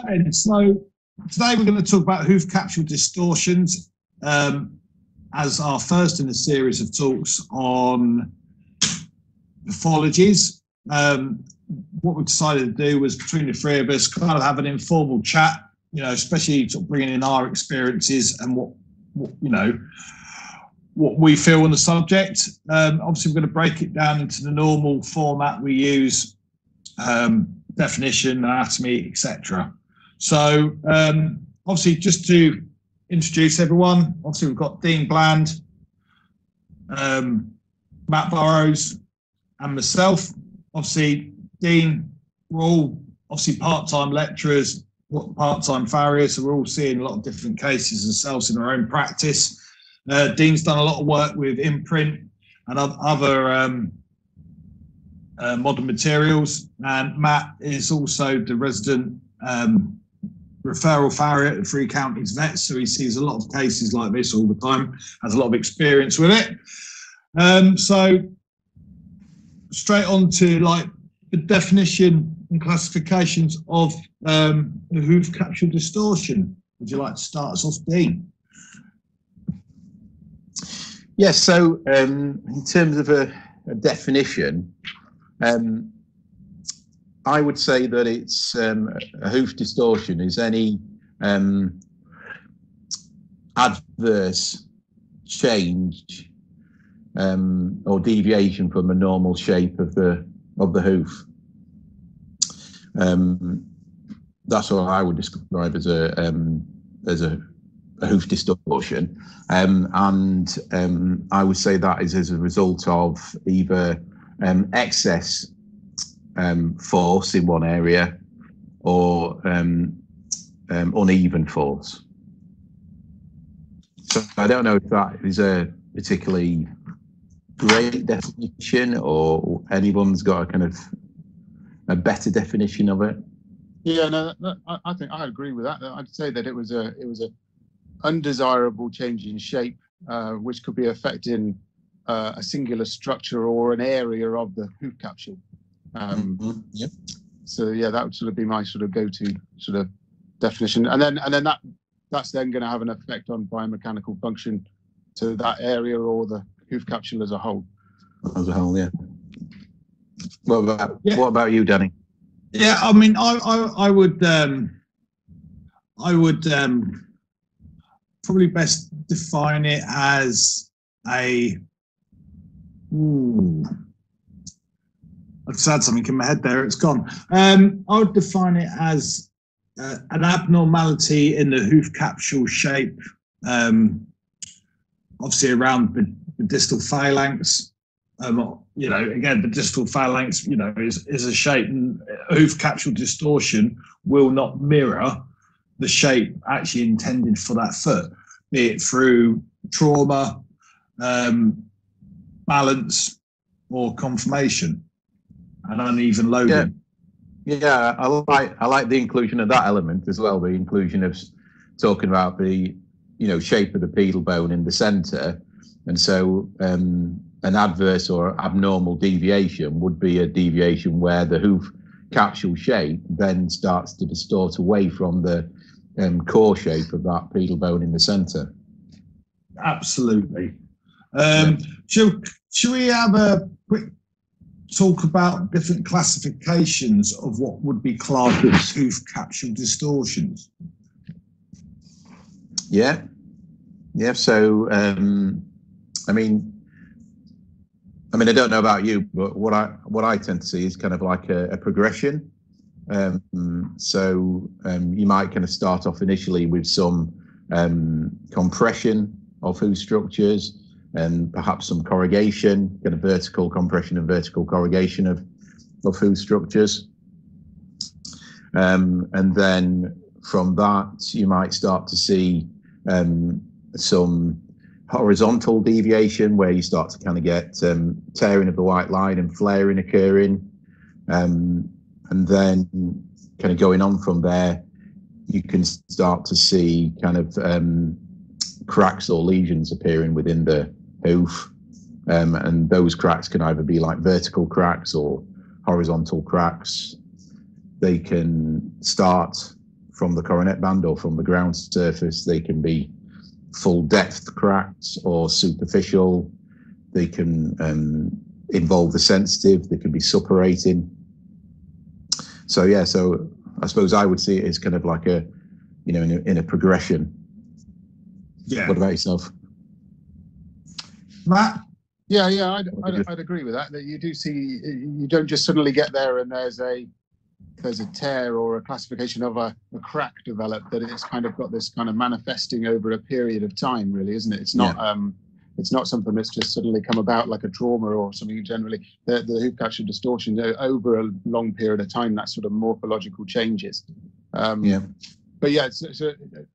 chatting. So today we're going to talk about hoof capsule distortions as our first in a series of talks on morphologies. What we decided to do was, between the three of us, kind of have an informal chat, you know, especially sort of bringing in our experiences and what you know, what we feel on the subject. Obviously, we're going to break it down into the normal format we use, definition, anatomy, etc. So, obviously, just to introduce everyone, obviously, we've got Dean Bland, Matt Burrows, and myself. Obviously, Dean, we're all obviously part-time lecturers, part-time farriers, so we're all seeing a lot of different cases ourselves in our own practice. Dean's done a lot of work with imprint and other modern materials, and Matt is also the resident referral farrier at Three Counties Vets, so he sees a lot of cases like this all the time, has a lot of experience with it. So straight on to like the definition and classifications of the hoof capsule distortion. Would you like to start us off, Dean? Yes, so in terms of a definition, I would say that it's a hoof distortion is any adverse change or deviation from the normal shape of the hoof. That's what I would describe as a hoof distortion, and I would say that is as a result of either excess force in one area or uneven force. So I don't know if that is a particularly great definition or anyone's got a kind of a better definition of it. Yeah, no, I think I agree with that. I'd say that it was a undesirable change in shape, which could be affecting a singular structure or an area of the hoof capsule. Yep. So yeah, that would sort of be my sort of go-to sort of definition, and then that's then going to have an effect on biomechanical function to that area or the hoof capsule as a whole. As a whole, yeah. What about you, Danny? Yeah, I mean, I would probably best define it as I just had something in my head there, it's gone. I would define it as an abnormality in the hoof capsule shape, obviously around the distal phalanx. You know, again, the distal phalanx, you know, is a shape, and hoof capsule distortion will not mirror the shape actually intended for that foot, be it through trauma, balance, or conformation and uneven loading. Yeah, I like the inclusion of that element as well. The inclusion of talking about the shape of the pedal bone in the centre, and so an adverse or abnormal deviation would be a deviation where the hoof capsule shape then starts to distort away from the core shape of that pedal bone in the centre. Absolutely. Should we have a quick talk about different classifications of what would be classed as hoof capsule distortions? Yeah. So I mean, I don't know about you, but what I tend to see is kind of like a progression. So you might kind of start off initially with some compression of hoof structures and perhaps some corrugation, kind of vertical compression and vertical corrugation of hoof structures. And then from that, you might start to see some horizontal deviation where you start to kind of get tearing of the white line and flaring occurring. And then kind of going on from there, you can start to see kind of cracks or lesions appearing within the hoof. And those cracks can either be like vertical cracks or horizontal cracks. They can start from the coronet band or from the ground surface. They can be full depth cracks or superficial. They can involve the sensitive. They can be suppurating. So yeah, so I suppose I would see it as kind of like a, you know, in a progression. Yeah. What about yourself, Matt? Yeah, I'd agree with that. That you do see, you don't just suddenly get there and there's a tear or a classification of a crack developed. That it's kind of got this kind of manifesting over a period of time, really, isn't it? It's not. Yeah. It's not something that's just suddenly come about like a trauma or something. Generally, the hoof capsule distortion over a long period of time, that sort of morphological changes. Yeah. But yeah, so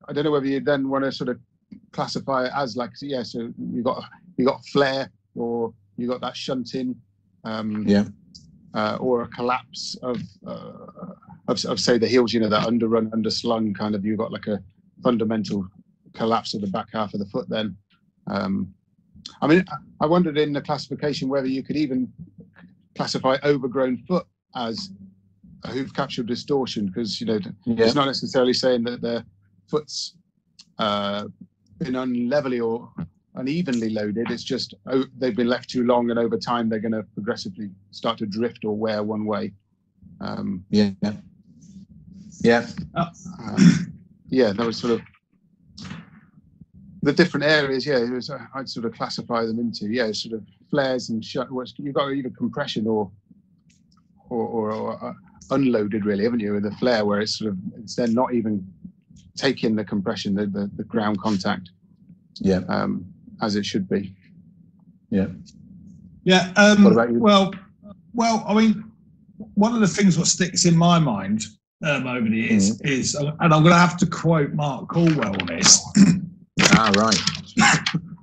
I don't know whether you then want to sort of classify it as like, yeah. So you got flare, or you got that shunting, or a collapse of say the heels. You know, that underrun, underslung kind of. You got like a fundamental collapse of the back half of the foot then. I mean, I wondered in the classification whether you could even classify overgrown foot as a hoof capsule distortion, because, you know, it's not necessarily saying that the foot's been unlevelly or unevenly loaded. It's just they've been left too long, and over time they're going to progressively start to drift or wear one way. That was sort of the different areas. I'd sort of classify them into sort of flares and you've got either compression or unloaded, really, haven't you? With the flare, where it's then not even taking the compression, the ground contact, as it should be. What about you? Well, I mean, one of the things what sticks in my mind over the years is, and I'm going to have to quote Mark Caldwell on this. Right.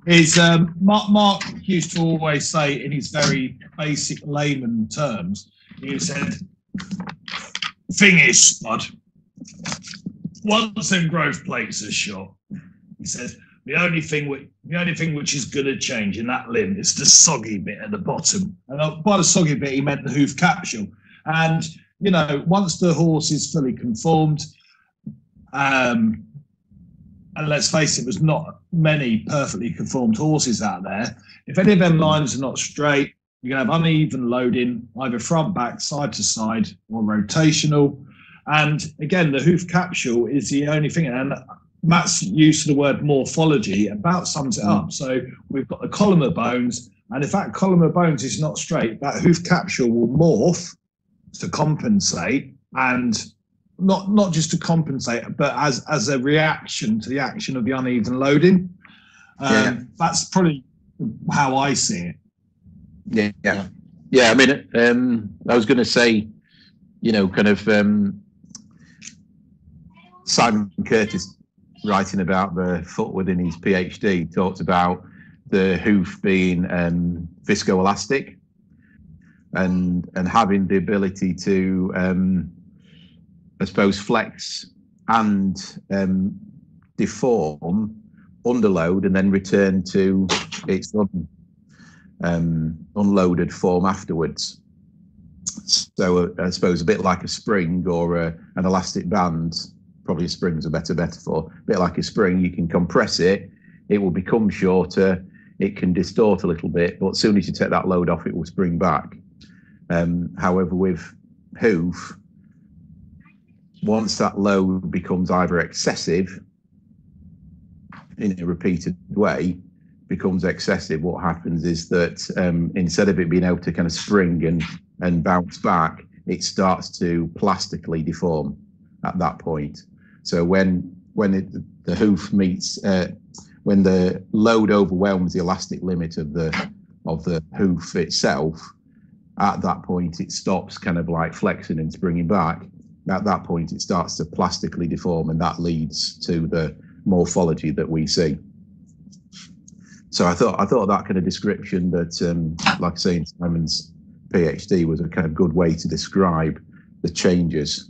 Is Mark used to always say, in his very basic layman terms, he said, "Thing is, Spud, once them growth plates are shot," he said, the only thing which is going to change in that limb is the soggy bit at the bottom." And by the soggy bit, he meant the hoof capsule. And, you know, once the horse is fully conformed, and let's face it, there's not many perfectly conformed horses out there. If any of them lines are not straight, you're going to have uneven loading, either front, back, side to side, or rotational. And again, the hoof capsule is the only thing. And Matt's use of the word morphology about sums it up. So we've got the column of bones, and if that column of bones is not straight, that hoof capsule will morph to compensate, and not just to compensate, but as a reaction to the action of the uneven loading. That's probably how I see it. I mean, I was going to say, you know, kind of Simon Curtis, writing about the foot within his PhD, talked about the hoof being viscoelastic and having the ability to I suppose flex and deform, underload, and then return to its unloaded form afterwards. So I suppose a bit like a spring or an elastic band. Probably a spring's a better metaphor. A bit like a spring, you can compress it, it will become shorter, it can distort a little bit, but as soon as you take that load off, it will spring back. However, with hoof, once that load becomes either excessive in a repeated way, becomes excessive, what happens is that instead of it being able to kind of spring and bounce back, it starts to plastically deform at that point. So when the hoof meets, when the load overwhelms the elastic limit of the hoof itself, at that point it stops kind of like flexing and springing back. At that point it starts to plastically deform, and that leads to the morphology that we see. So I thought that kind of description that, like I say, in Simon's PhD, was a kind of good way to describe the changes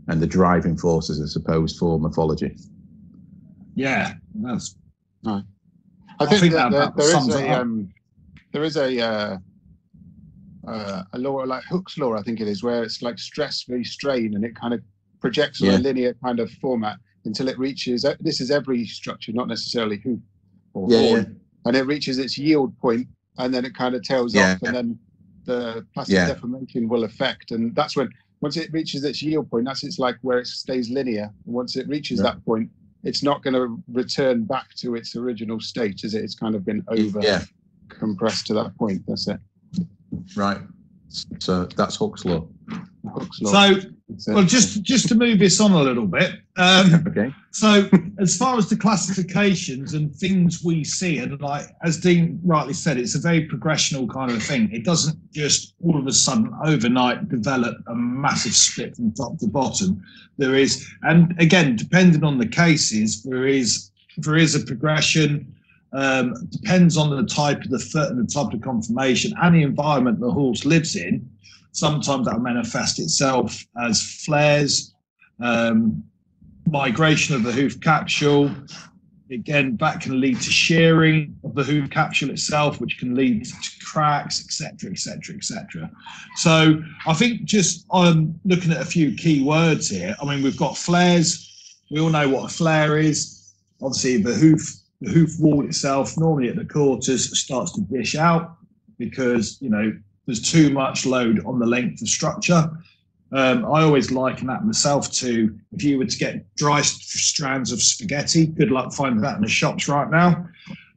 and the driving forces, I suppose, for morphology. Yeah, that's. I think that there is a law like Hooke's law, I think it is, where it's like stress v strain, and it kind of projects on a linear kind of format until it reaches, this is every structure, not necessarily hoof or horn, and it reaches its yield point, and then it kind of tails off, and then the plastic deformation will affect. And that's when, once it reaches its yield point, it's like where it stays linear. And once it reaches that point, it's not going to return back to its original state, is it? It's kind of been over compressed to that point. That's it. Right. So that's Hooke's law. So, well, just to move this on a little bit. Okay. So, as far as the classifications and things we see, and like as Dean rightly said, it's a very progressional kind of thing. It doesn't just all of a sudden overnight develop a massive split from top to bottom. There is, and again, depending on the cases, there is a progression. Depends on the type of the foot and the type of conformation and the environment the horse lives in. Sometimes that will manifest itself as flares, migration of the hoof capsule. Again, that can lead to shearing of the hoof capsule itself, which can lead to cracks, etc., etc., etc. So I think just looking at a few key words here. I mean, we've got flares. We all know what a flare is. Obviously, the hoof wall itself, normally at the quarters, starts to dish out because, you know, there's too much load on the length of structure. I always liken that myself to if you were to get dry strands of spaghetti, good luck finding that in the shops right now.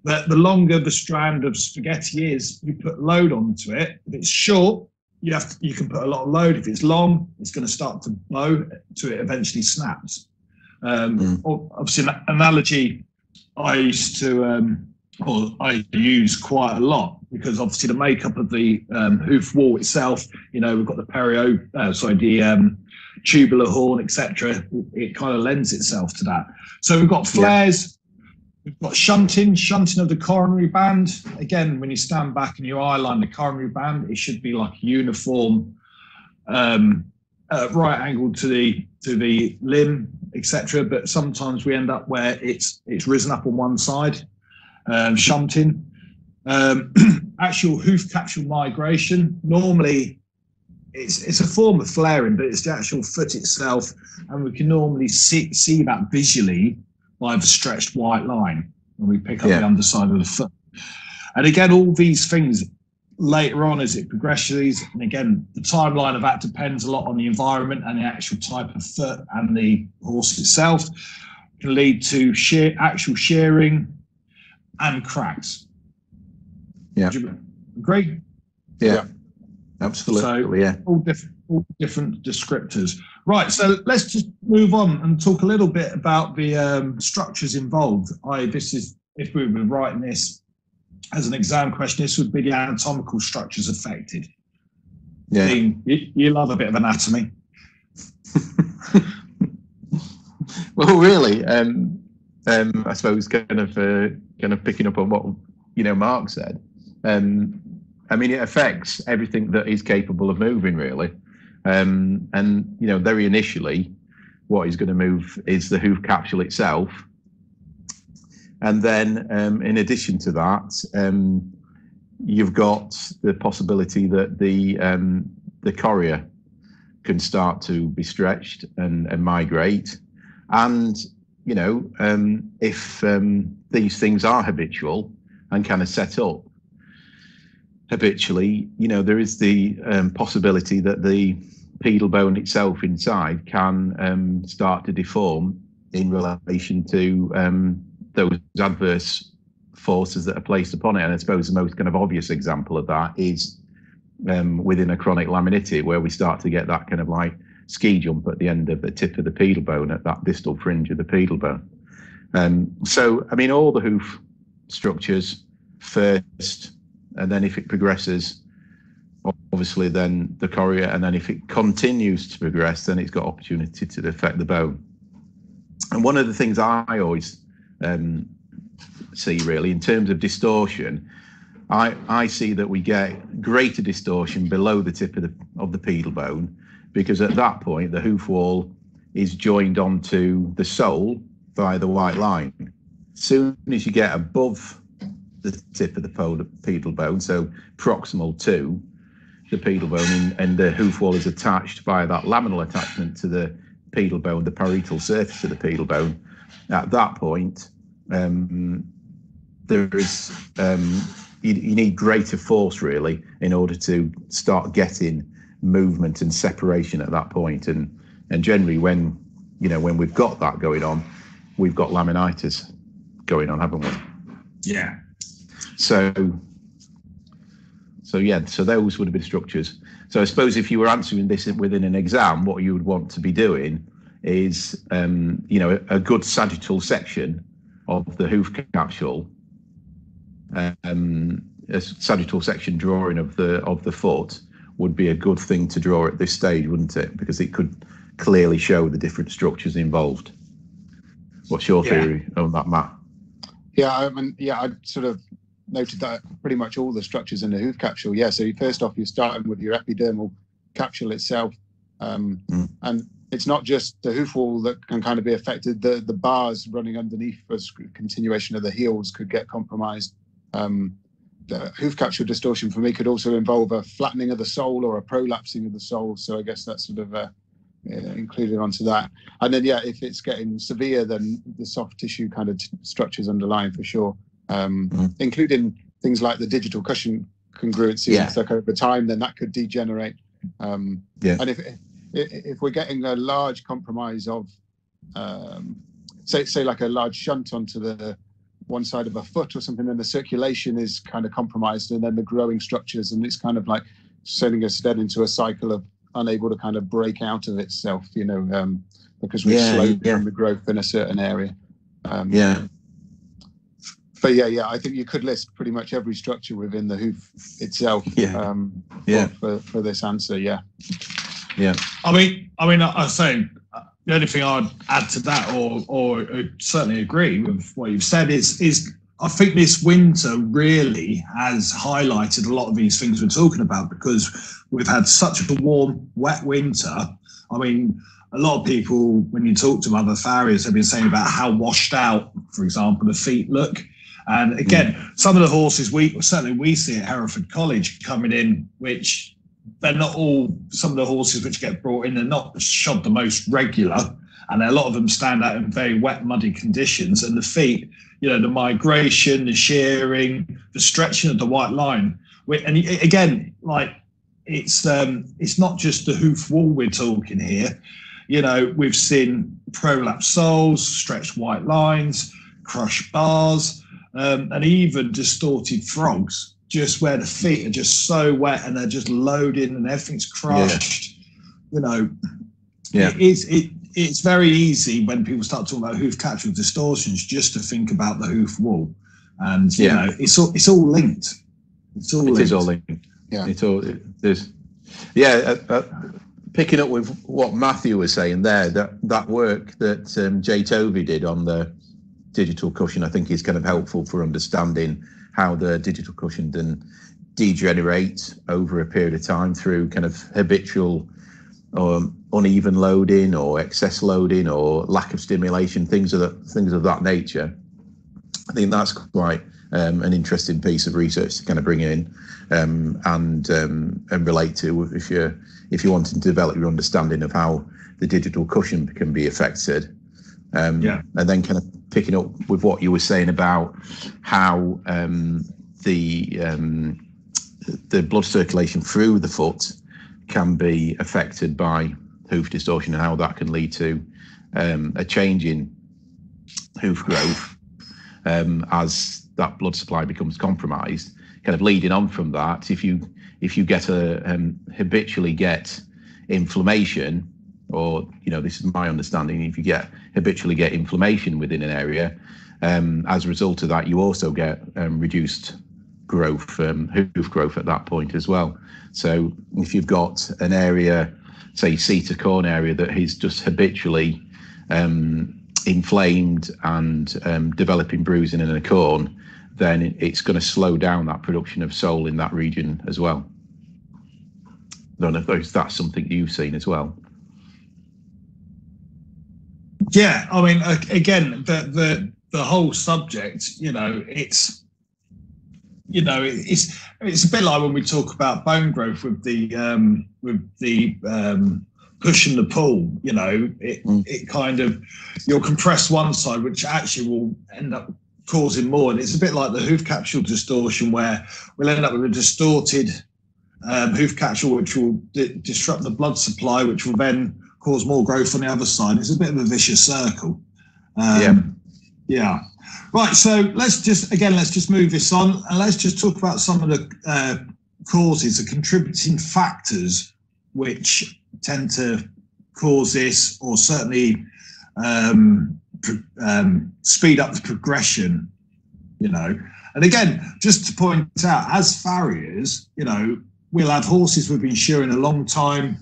But the longer the strand of spaghetti is, you put load onto it. If it's short, you can put a lot of load. If it's long, it's going to start to bow till it eventually snaps. Obviously, an analogy I used to, I use quite a lot, because obviously the makeup of the hoof wall itself, you know, we've got the tubular horn, etc. It kind of lends itself to that. So we've got flares, we've got shunting of the coronary band. Again, when you stand back and you eyeline the coronary band, it should be like uniform, right angle to the limb, etc. But sometimes we end up where it's risen up on one side. Shunting, actual hoof capsule migration. Normally, it's a form of flaring, but it's the actual foot itself, and we can normally see that visually by the stretched white line when we pick up the underside of the foot. And again, all these things later on as it progresses, and again, the timeline of that depends a lot on the environment and the actual type of foot and the horse itself. It can lead to actual shearing and cracks. Yeah. Do you agree? Yeah. Absolutely. So all different descriptors. Right. So let's just move on and talk a little bit about the structures involved. This is, if we were writing this as an exam question, this would be the anatomical structures affected. Yeah. Dean, you love a bit of anatomy. Well, really, I suppose kind of picking up on what Mark said. I mean, it affects everything that is capable of moving, really. And very initially, what is going to move is the hoof capsule itself. And then, in addition to that, you've got the possibility that the chorea can start to be stretched and migrate. And if these things are habitual and kind of set up habitually, there is the possibility that the pedal bone itself inside can start to deform in relation to those adverse forces that are placed upon it. And I suppose the most kind of obvious example of that is within a chronic laminitis, where we start to get that kind of like ski jump at the end of the tip of the pedal bone, at that distal fringe of the pedal bone. So, I mean, all the hoof structures first, and then if it progresses, obviously then the chorea, and then if it continues to progress, then it's got opportunity to affect the bone. And one of the things I always see, really, in terms of distortion, I see that we get greater distortion below the tip of the pedal bone, because at that point the hoof wall is joined onto the sole via the white line. As soon as you get above the tip of the pedal bone, so proximal to the pedal bone, and the hoof wall is attached via that laminal attachment to the pedal bone, the parietal surface of the pedal bone, at that point, there is you need greater force really in order to start getting movement and separation at that point. And generally, when we've got that going on, we've got laminitis going on, haven't we? Yeah. So those would have been structures. So I suppose if you were answering this within an exam, what you would want to be doing is, a good sagittal section of the hoof capsule, a sagittal section drawing of the foot would be a good thing to draw at this stage, wouldn't it? Because it could clearly show the different structures involved. What's your theory on that, Matt? Yeah, I sort of noted that pretty much all the structures in the hoof capsule. Yeah, so first off, you're starting with your epidermal capsule itself, and it's not just the hoof wall that can kind of be affected. The bars running underneath as continuation of the heels could get compromised. The hoof capsule distortion for me could also involve a flattening of the sole or a prolapsing of the sole. So I guess that's sort of included onto that. And then, if it's getting severe, then the soft tissue kind of structures underlying for sure, including things like the digital cushion congruency. Yeah. So over time, then that could degenerate. And if we're getting a large compromise of, say like a large shunt onto the one side of a foot or something, then the circulation is kind of compromised, and then the growing structures, and it's kind of like sending us then into a cycle of unable to kind of break out of itself, because we've slowed down the growth in a certain area. But I think you could list pretty much every structure within the hoof itself. For this answer. I mean, I was saying the only thing I'd add to that, or certainly agree with what you've said, is I think this winter really has highlighted a lot of these things we're talking about, because we've had such a warm, wet winter. I mean, a lot of people, when you talk to other farriers, have been saying about how washed out, for example, the feet look. And again, some of the horses we see at Hereford College coming in, which they're not all, some of the horses which get brought in, they're not shod the most regular, and a lot of them stand out in very wet, muddy conditions. And the feet, the migration, the shearing, the stretching of the white line. And again, like it's not just the hoof wall we're talking here. We've seen prolapse soles, stretched white lines, crushed bars, and even distorted frogs, just where the feet are just so wet and they're just loading and everything's crushed. It's very easy when people start talking about hoof capsule distortions just to think about the hoof wall, and it's all linked. It's all linked. Yeah, it is. Picking up with what Matthew was saying there, that work that Jay Tovey did on the digital cushion, I think is kind of helpful for understanding how the digital cushion then degenerate over a period of time through kind of habitual uneven loading or excess loading or lack of stimulation, things of that nature. I think that's quite an interesting piece of research to kind of bring in and relate to if you're wanting to develop your understanding of how the digital cushion can be affected. And then kind of picking up with what you were saying about how the blood circulation through the foot can be affected by hoof distortion, and how that can lead to a change in hoof growth as that blood supply becomes compromised. Kind of leading on from that, if you get habitually get inflammation, or this is my understanding, if you habitually get inflammation within an area, as a result of that, you also get reduced growth, hoof growth at that point as well. So if you've got an area, say seat of corn area, that is just habitually inflamed and developing bruising in a corn, then it's going to slow down that production of sole in that region as well. I don't know if that's something you've seen as well. Yeah, I mean, again, the whole subject, it's a bit like when we talk about bone growth with the push and the pull, it kind of, you'll compress one side, which actually will end up causing more. And it's a bit like the hoof capsule distortion, where we'll end up with a distorted hoof capsule, which will disrupt the blood supply, which will then cause more growth on the other side. It's a bit of a vicious circle. Yeah. Right. So let's just move this on, and let's just talk about some of the causes, the contributing factors which tend to cause this, or certainly speed up the progression. And again, just to point out, as farriers, we'll have horses we've been shearing a long time,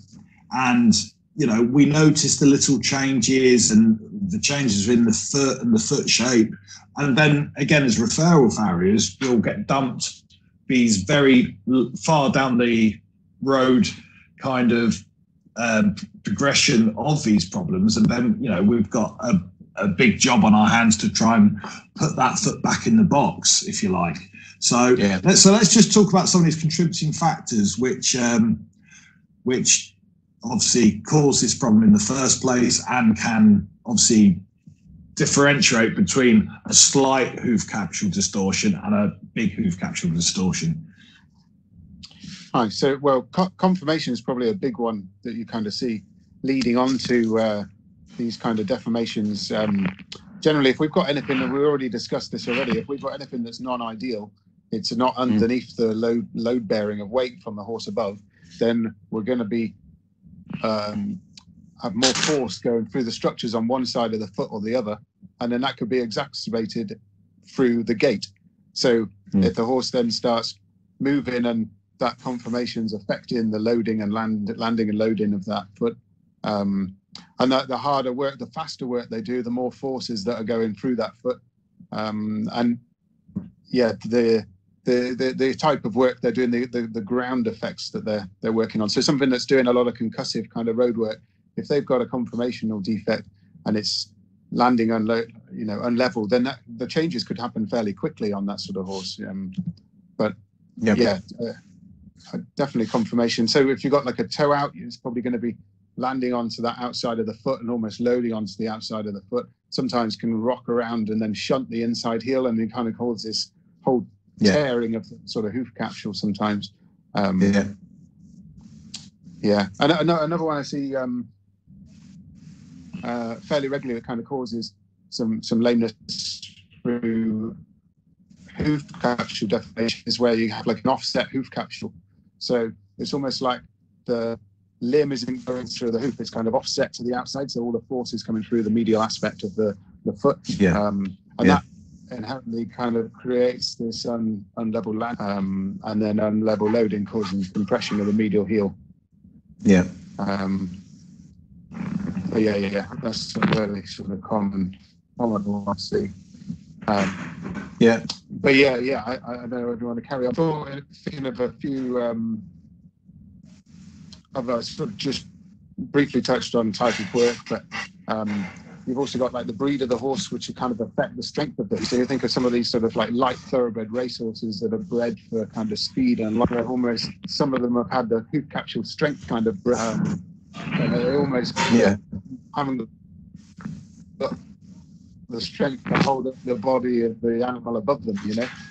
and we notice the little changes and the changes in the foot and the foot shape. And then again, as referral farriers, we'll get dumped these very far down the road kind of progression of these problems. And then, we've got a big job on our hands to try and put that foot back in the box, if you like. So, let's just talk about some of these contributing factors which obviously cause this problem in the first place, and can obviously differentiate between a slight hoof capsule distortion and a big hoof capsule distortion. Hi. So, conformation is probably a big one that you kind of see leading on to these kind of deformations. Generally, if we've got anything, and we already discussed this already, if we've got anything that's non-ideal, it's not underneath the load bearing of weight from the horse above, then we're going to be have more force going through the structures on one side of the foot or the other, and then that could be exacerbated through the gait. So if the horse then starts moving and that conformation's affecting the loading and landing and loading of that foot, and the harder work, the faster work they do, the more forces that are going through that foot, and the type of work they're doing, the ground effects that they're working on. So something that's doing a lot of concussive kind of road work, if they've got a conformational defect and it's landing unlevel, then the changes could happen fairly quickly on that sort of horse. Definitely conformation. So if you've got like a toe out, it's probably going to be landing onto that outside of the foot and almost loading onto the outside of the foot. Sometimes can rock around and then shunt the inside heel, and it kind of causes this whole tearing of the sort of hoof capsule sometimes. And another one I see fairly regularly that kind of causes some lameness through hoof capsule deformation is where you have like an offset hoof capsule. So it's almost like the limb isn't going through the hoof, it's kind of offset to the outside, so all the force is coming through the medial aspect of the foot. That inherently kind of creates this unlevel land, and then unlevel loading, causing compression of the medial heel. That's a really sort of common one I see. I don't know if you want to carry on. Thinking of a few of us sort of just briefly touched on type of work, but you've also got like the breed of the horse, which kind of affect the strength of it. So you think of some of these sort of like light thoroughbred racehorses that are bred for kind of speed, and like almost some of them have had the hoof capsule strength kind of and they're almost having the strength to hold up the body of the animal above them,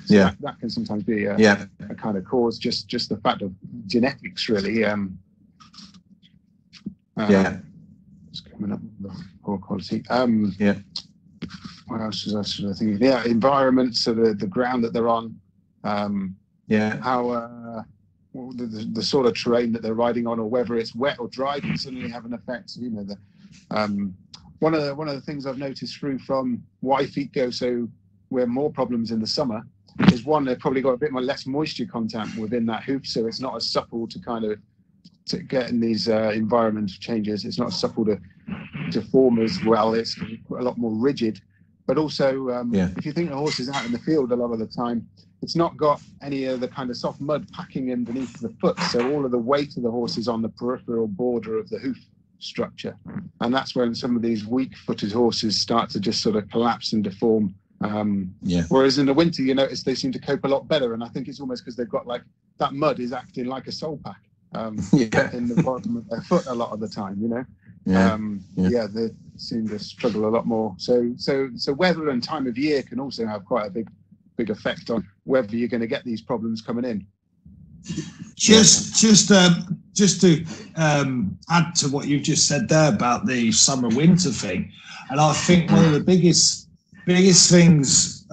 So that can sometimes be a kind of cause, just the fact of genetics, really. Just coming up with the poor quality. What else was I sort of thinking? Environment, so the ground that they're on. How the sort of terrain that they're riding on, or whether it's wet or dry, can suddenly have an effect. One of the things I've noticed through from why feet go so we're more problems in the summer is, one, they've probably got a bit more less moisture content within that hoof, so it's not as supple to get in these environmental changes. It's not as supple to form as well. It's a lot more rigid. But also, if you think the horse is out in the field a lot of the time, it's not got any of the kind of soft mud packing underneath the foot. So all of the weight of the horse is on the peripheral border of the hoof structure. And that's when some of these weak-footed horses start to just sort of collapse and deform. Whereas in the winter, you notice they seem to cope a lot better. And I think it's almost because they've got like that mud is acting like a sole pack. in the bottom of their foot a lot of the time, you know. They seem to struggle a lot more. So weather and time of year can also have quite a big effect on whether you're going to get these problems coming in. Just to add to what you've just said there about the summer winter thing, and I think one of the biggest things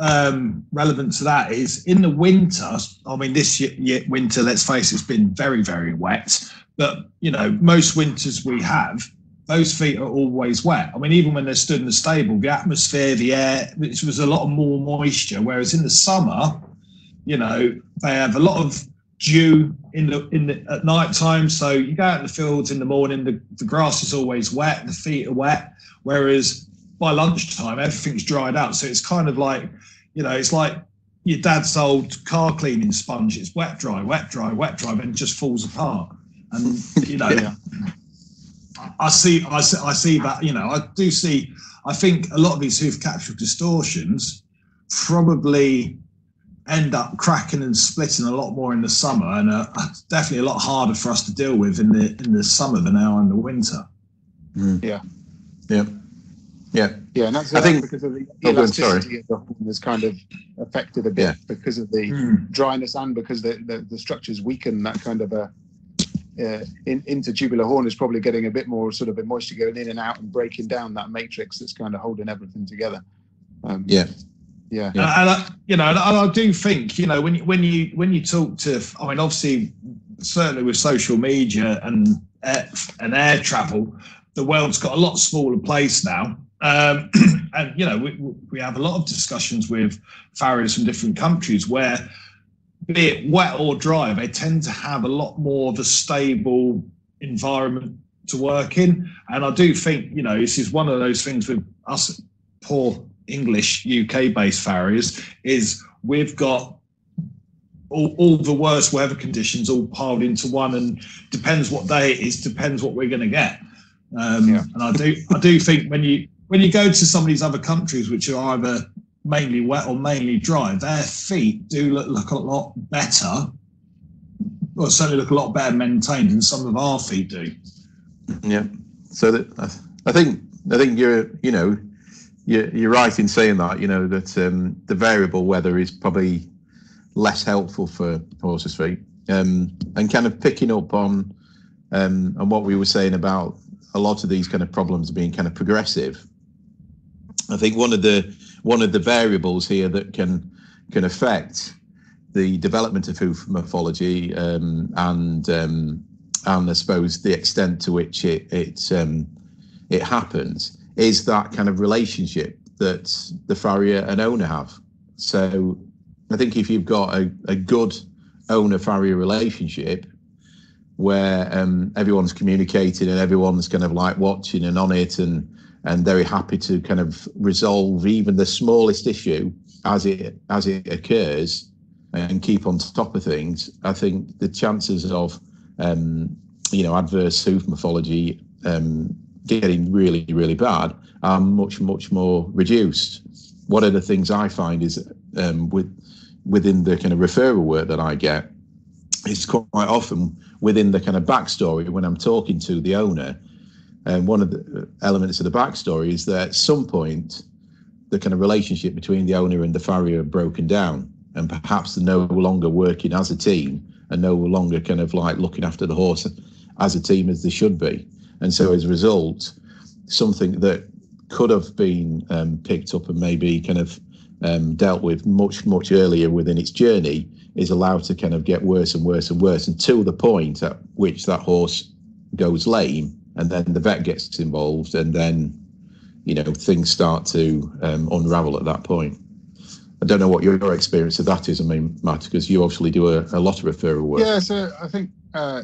relevant to that is in the winter. I mean, this winter, let's face it, it's been very, very wet. But you know, most winters we have, those feet are always wet. I mean, even when they're stood in the stable, the atmosphere, the air, which was a lot more moisture. Whereas in the summer, you know, they have a lot of dew at night time. So you go out in the fields in the morning, the grass is always wet, the feet are wet. Whereas by lunchtime, everything's dried out. So it's kind of like, you know, it's like your dad's old car cleaning sponge. It's wet, dry, wet, dry, wet, dry, and it just falls apart. And, you know, I see that, you know, I think a lot of these hoof capsule distortions probably end up cracking and splitting a lot more in the summer, and definitely a lot harder for us to deal with in the summer than now in the winter. And that's, I think, because of the elasticity of the horn is kind of affected a bit because of the dryness, and because the structures weaken. That kind of intertubular horn is probably getting a bit more sort of moisture going in and out and breaking down that matrix that's kind of holding everything together. And I do think, you know, when you talk to, I mean, obviously, certainly with social media and air travel, the world's got a lot smaller place now. And, you know, we have a lot of discussions with farriers from different countries where, be it wet or dry, they tend to have a lot more of a stable environment to work in. And I do think, you know, this is one of those things with us poor English UK-based farriers, is we've got all the worst weather conditions all piled into one, and depends what day it is, depends what we're going to get. And I do think when you go to some of these other countries which are either mainly wet or mainly dry, their feet do look a lot better, or certainly look a lot better maintained than some of our feet do. Yeah. So I think you're right in saying that, you know, that the variable weather is probably less helpful for horses' feet, and kind of picking up on what we were saying about a lot of these kind of problems being kind of progressive. I think one of the variables here that can affect the development of hoof morphology and I suppose the extent to which it happens is that kind of relationship that the farrier and owner have. So I think if you've got a good owner-farrier relationship where everyone's communicating and everyone's kind of like watching and on it and very happy to kind of resolve even the smallest issue as it occurs and keep on top of things, I think the chances of adverse hoof morphology getting really, really bad are much, much more reduced. One of the things I find is within the kind of referral work that I get, is quite often within the kind of backstory when I'm talking to the owner. And one of the elements of the backstory is that at some point, the kind of relationship between the owner and the farrier are broken down, and perhaps they're no longer working as a team and no longer kind of like looking after the horse as a team as they should be. And so as a result, something that could have been picked up and maybe kind of dealt with much, much earlier within its journey is allowed to kind of get worse and worse and worse until the point at which that horse goes lame, and then the vet gets involved, and then, you know, things start to unravel at that point. I don't know what your experience of that is. I mean, Matt, because you obviously do a lot of referral work. Yeah, so I think, I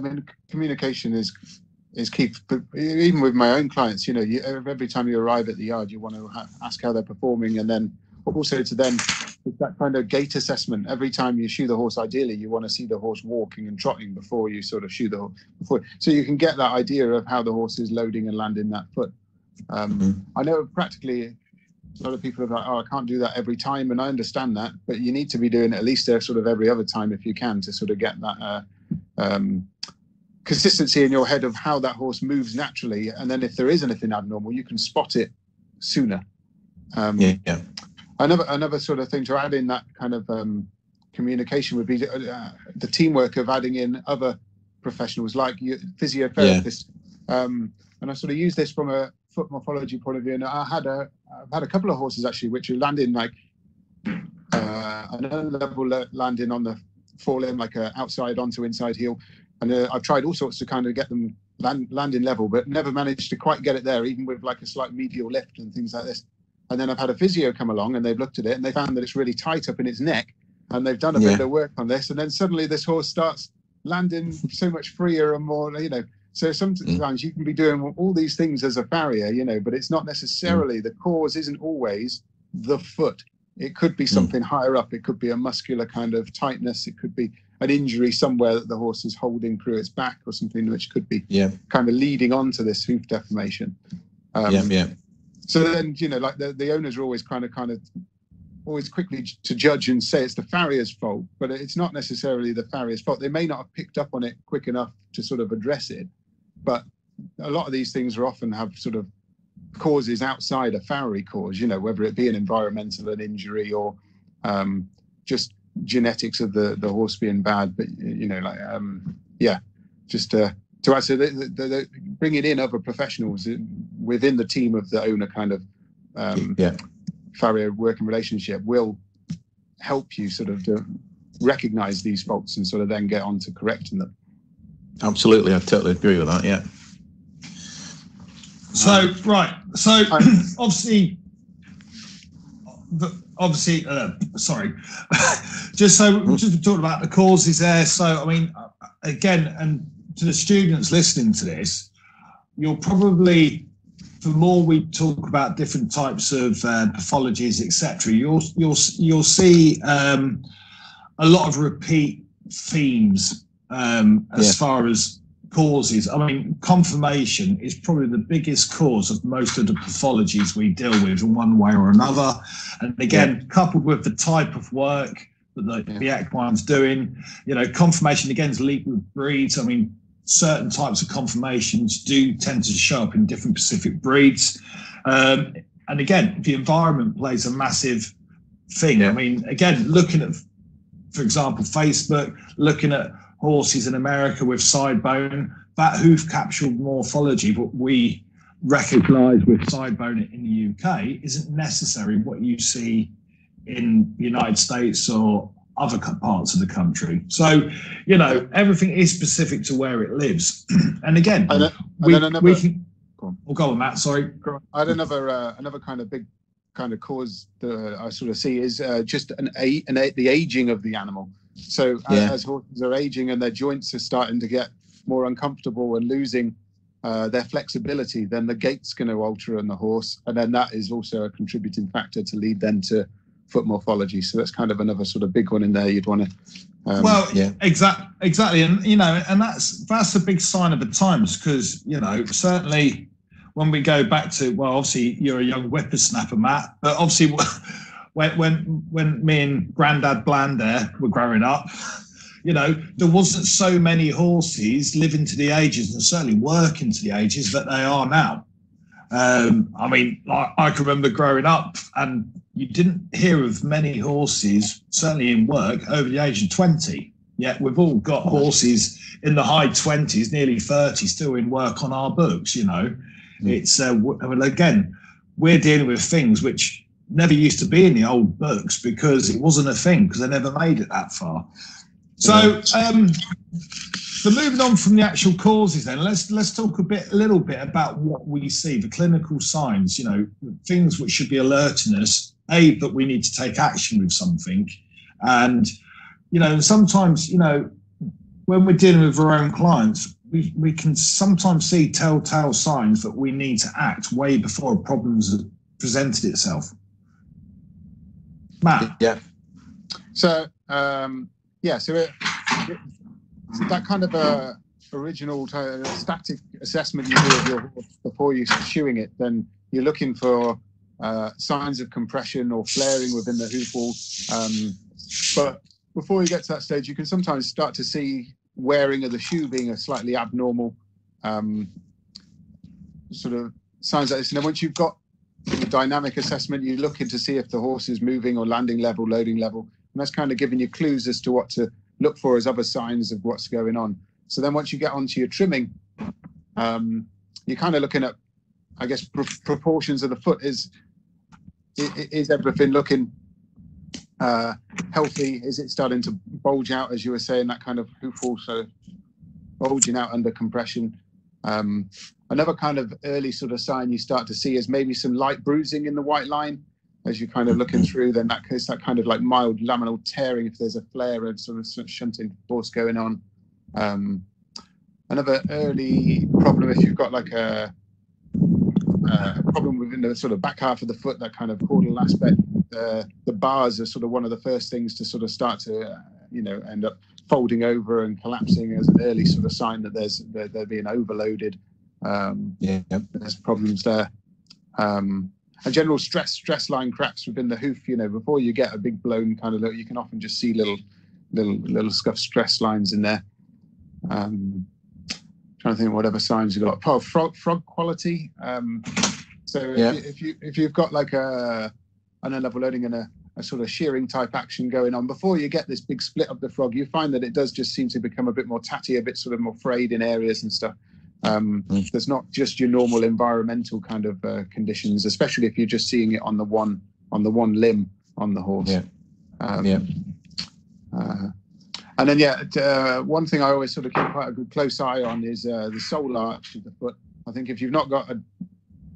mean, communication is key. But even with my own clients, you know, every time you arrive at the yard, you want to ask how they're performing, and then also to then with that kind of gait assessment. Every time you shoe the horse, ideally, you want to see the horse walking and trotting before you sort of shoe the horse, so you can get that idea of how the horse is loading and landing that foot. I know practically a lot of people are like, oh, I can't do that every time, and I understand that, but you need to be doing it at least sort of every other time if you can, to sort of get that consistency in your head of how that horse moves naturally, and then if there is anything abnormal, you can spot it sooner. Another sort of thing to add in that kind of communication would be the teamwork of adding in other professionals like physiotherapists. And I sort of use this from a foot morphology point of view. And I've had a couple of horses actually which are landing like another level landing on the forelimb, like a outside onto inside heel. And I've tried all sorts to kind of get them landing level, but never managed to quite get it there, even with like a slight medial lift and things like this. And then I've had a physio come along and they've looked at it and they found that it's really tight up in its neck, and they've done a bit of work on this. And then suddenly this horse starts landing so much freer and more, So sometimes you can be doing all these things as a farrier, but it's not necessarily, the cause isn't always the foot. It could be something higher up. It could be a muscular kind of tightness. It could be an injury somewhere that the horse is holding through its back or something, which could be kind of leading on to this hoof deformation. So then, like the owners are always kind of always quickly to judge and say it's the farrier's fault, but it's not necessarily the farrier's fault. They may not have picked up on it quick enough to sort of address it, but a lot of these things are often have sort of causes outside a farrier cause, whether it be an environmental, an injury, or just genetics of the horse being bad. But just to add, so the bringing in other professionals within the team of the owner kind of farrier working relationship will help you sort of recognize these faults and sort of then get on to correcting them. Absolutely, I totally agree with that. Yeah. So obviously, sorry, just talking about the causes there. So I mean, again, and to the students listening to this, you'll probably, the more we talk about different types of pathologies, etc., you'll see a lot of repeat themes as far as causes. I mean, conformation is probably the biggest cause of most of the pathologies we deal with in one way or another. And again, coupled with the type of work that the equine's doing, conformation again is linked with breeds. I mean, certain types of conformations do tend to show up in different specific breeds. And again, the environment plays a massive thing. I mean, again, looking at, for example, Facebook, looking at horses in America with side bone, that hoof capsule morphology, what we recognise with side bone in the UK, isn't necessarily what you see in the United States or other parts of the country. So, everything is specific to where it lives. And again, we can... We'll go on, Matt, sorry. I had another kind of big kind of cause that I sort of see is just the aging of the animal. So as horses are aging and their joints are starting to get more uncomfortable and losing their flexibility, then the gait's going to alter on the horse. And then that is also a contributing factor to lead them to foot morphology. So that's kind of another sort of big one in there you'd want to... exactly. And, and that's a big sign of the times, because, certainly when we go back to, well, obviously you're a young whippersnapper, Matt, but obviously when me and Grandad Bland there were growing up, there wasn't so many horses living to the ages and certainly working to the ages that they are now. I mean, I can remember growing up and you didn't hear of many horses, certainly in work, over the age of 20. Yet we've all got horses in the high 20s, nearly 30, still in work on our books, It's, again, we're dealing with things which never used to be in the old books because it wasn't a thing, because they never made it that far. So, so moving on from the actual causes, then let's talk a little bit about what we see, the clinical signs. Things which should be alerting us, that we need to take action with something, and sometimes when we're dealing with our own clients, we can sometimes see telltale signs that we need to act way before a problem's presented itself. Matt. Yeah. So so that kind of original static assessment you do of your horse before you shoeing it, then you're looking for signs of compression or flaring within the hoof wall. But before you get to that stage, you can sometimes start to see wearing of the shoe being a slightly abnormal, sort of signs like this. And then once you've got the dynamic assessment, you're looking to see if the horse is moving or landing level, loading level. And that's kind of giving you clues as to what to look for as other signs of what's going on. So then once you get onto your trimming, you're kind of looking at, I guess, proportions of the foot. Is everything looking healthy? Is it starting to bulge out, as you were saying, that kind of hoof also bulging out under compression? Another kind of early sort of sign you start to see is maybe some light bruising in the white line as you're kind of looking through. Then that kind of like mild laminal tearing if there's a flare and sort of shunting force going on. Another early problem if you've got like a problem within the sort of back half of the foot, that kind of caudal aspect. The bars are sort of one of the first things to sort of start to end up folding over and collapsing as an early sort of sign that they're being overloaded. There's problems there. A general stress line cracks within the hoof. Before you get a big blown kind of look, you can often just see little scuffed stress lines in there. Trying to think what other signs you've got. Oh, frog quality. If you've got like an unlevel loading and a sort of shearing type action going on, before you get this big split of the frog, you find that it does just seem to become a bit more tatty, a bit sort of more frayed in areas and stuff. There's not just your normal environmental kind of conditions, especially if you're just seeing it on the one limb on the horse. And then one thing I always sort of keep quite a good close eye on is the sole arch of the foot. I think if you've not got a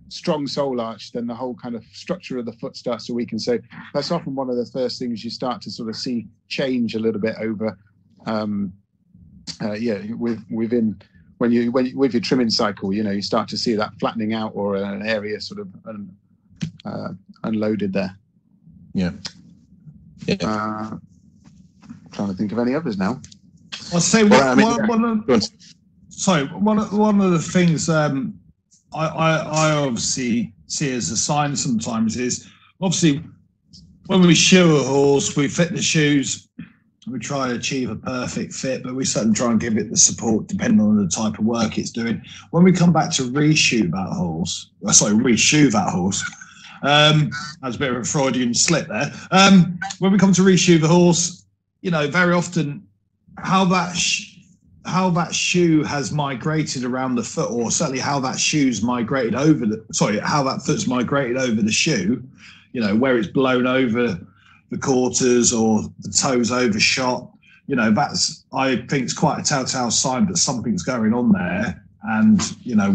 strong sole arch, then the whole kind of structure of the foot starts to weaken. So that's often one of the first things you start to sort of see change a little bit over within when you with your trimming cycle. You start to see that flattening out or an area sort of unloaded there. Trying to think of any others now. I'll say one of the things I obviously see as a sign sometimes is obviously when we shoe a horse, we fit the shoes, we try to achieve a perfect fit, but we certainly try and give it the support depending on the type of work it's doing. When we come back to reshoe that horse, that's a bit of a Freudian slip there. When we come to reshoe the horse, very often how that shoe has migrated around the foot, or certainly how that shoe's migrated over how that foot's migrated over the shoe, where it's blown over the quarters or the toes overshot, that's, I think, it's quite a telltale sign that something's going on there, and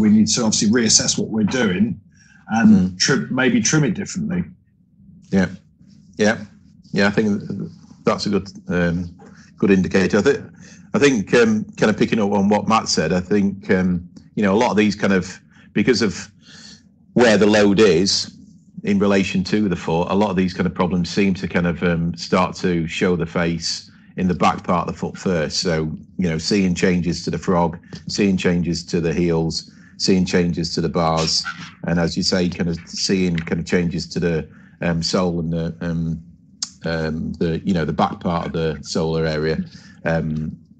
we need to obviously reassess what we're doing and maybe trim it differently. I think that's a good indicator. I think kind of picking up on what Matt said, I think a lot of these kind of, because of where the load is in relation to the foot, a lot of these kind of problems seem to kind of start to show the face in the back part of the foot first. So seeing changes to the frog, seeing changes to the heels, seeing changes to the bars, and as you say, kind of seeing kind of changes to the sole and the back part of the solar area.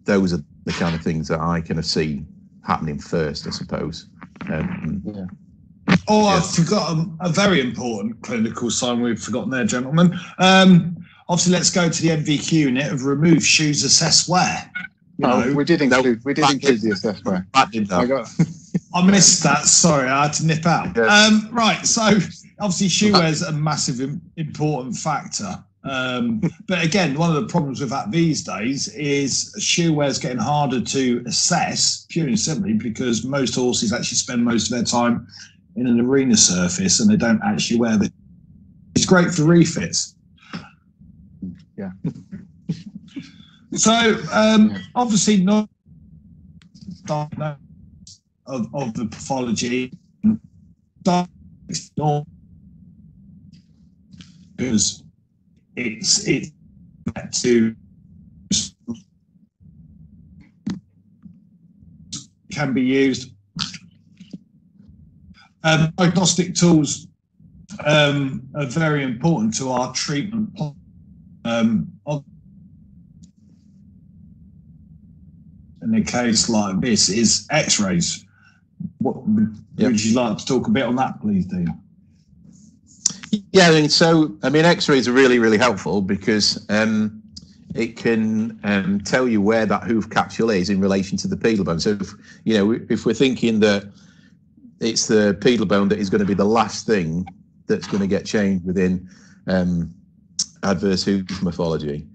Those are the kind of things that I kind of see happening first, I suppose. I forgot a very important clinical sign we've forgotten there, gentlemen. Obviously, let's go to the MVQ unit of remove shoes, assess wear. We did include the assess wear. I missed that. Sorry, I had to nip out. Right, so obviously shoe wear is a massive important factor. But again, one of the problems with that these days is shoe wear is getting harder to assess, purely and simply because most horses actually spend most of their time in an arena surface and they don't actually wear the. It's great for refits. Yeah. So obviously not of the pathology because it's to can be used. Diagnostic tools are very important to our treatment. in a case like this is X-rays. What would you like to talk a bit on that, please, Dean? Yeah, I mean, X-rays are really, really helpful because it can tell you where that hoof capsule is in relation to the pedal bone. So, if we're thinking that it's the pedal bone that is going to be the last thing that's going to get changed within adverse hoof morphology,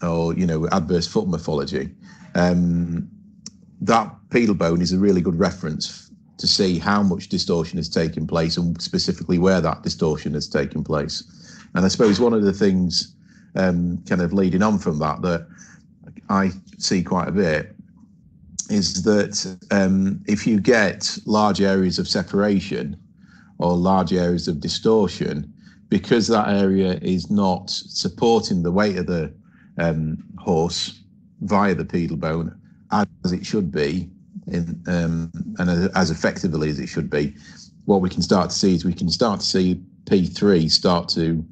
or adverse foot morphology, that pedal bone is a really good reference to see how much distortion has taken place and specifically where that distortion has taken place. And I suppose one of the things kind of leading on from that I see quite a bit is that if you get large areas of separation or large areas of distortion, because that area is not supporting the weight of the horse via the pedal bone as it should be, and as effectively as it should be, what we can start to see is P3 start to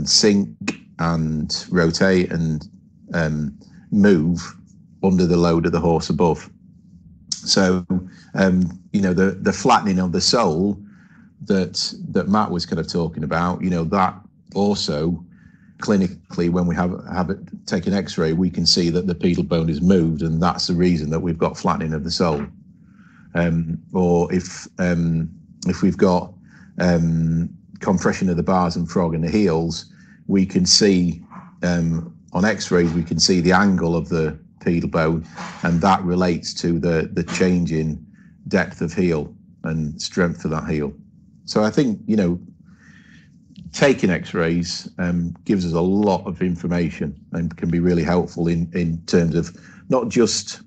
sink and rotate and move under the load of the horse above. So the flattening of the sole that Matt was kind of talking about, that also clinically, when we have it taken X-ray, we can see that the pedal bone is moved, and that's the reason that we've got flattening of the sole. Or if we've got compression of the bars and frog and the heels, we can see on X-rays we can see the angle of the pedal bone, and that relates to the change in depth of heel and strength of that heel. So I think taking X-rays gives us a lot of information and can be really helpful in terms of not just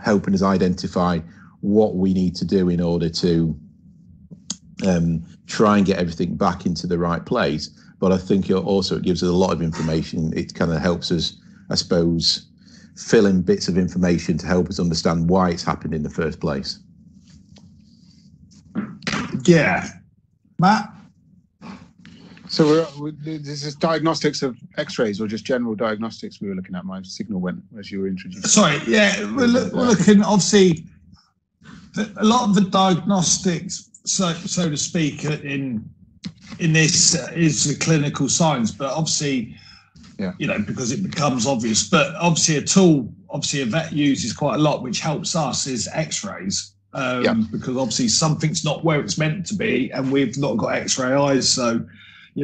helping us identify what we need to do in order to try and get everything back into the right place, but I think it gives us a lot of information. It kind of helps us, I suppose, fill in bits of information to help us understand why it's happened in the first place. Yeah. Matt? So this is diagnostics of X-rays or just general diagnostics we were looking at? My signal went as you were introducing. Sorry, yeah, we're looking, obviously, a lot of the diagnostics, so to speak, in this is the clinical science, but obviously, because it becomes obvious, but obviously a tool, a vet uses quite a lot, which helps us, is X-rays. Because obviously something's not where it's meant to be, and we've not got X-ray eyes. So,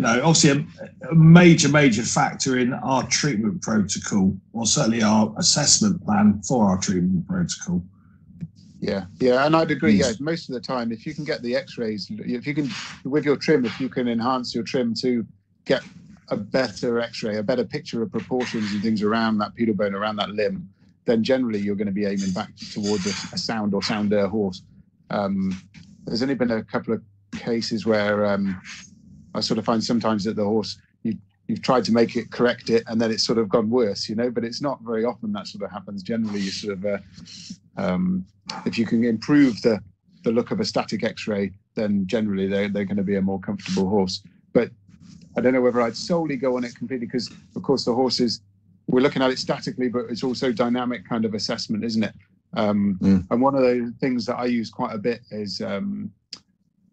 obviously a major factor in our treatment protocol, or certainly our assessment plan for our treatment protocol. Yeah, and I'd agree. Yeah, most of the time, if you can get the X-rays, if you can, with your trim, if you can enhance your trim to get a better X-ray, a better picture of proportions and things around that pedal bone, around that limb, then generally you're going to be aiming back towards a sound or sounder horse. There's only been a couple of cases where I sort of find sometimes that the horse, you've tried to make it correct it, and then it's sort of gone worse, but it's not very often that sort of happens. Generally, you sort of, if you can improve the look of a static X-ray, then generally they're going to be a more comfortable horse. But I don't know whether I'd solely go on it completely, because of course the horses, we're looking at it statically, but it's also dynamic kind of assessment, isn't it? And one of the things that I use quite a bit is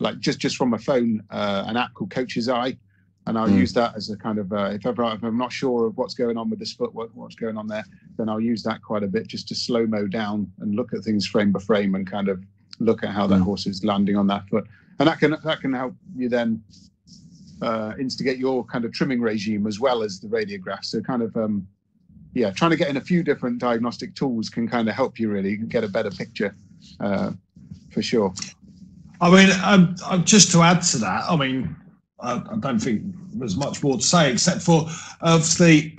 like just from my phone, an app called Coach's Eye, and I'll use that as a kind of if I'm not sure of what's going on with this foot, what's going on there, then I'll use that quite a bit just to slow-mo down and look at things frame by frame and kind of look at how that horse is landing on that foot, and that can help you then instigate your kind of trimming regime as well as the radiograph. So kind of trying to get in a few different diagnostic tools can kind of help you really get a better picture, for sure. I mean, just to add to that, I mean, I don't think there's much more to say except for obviously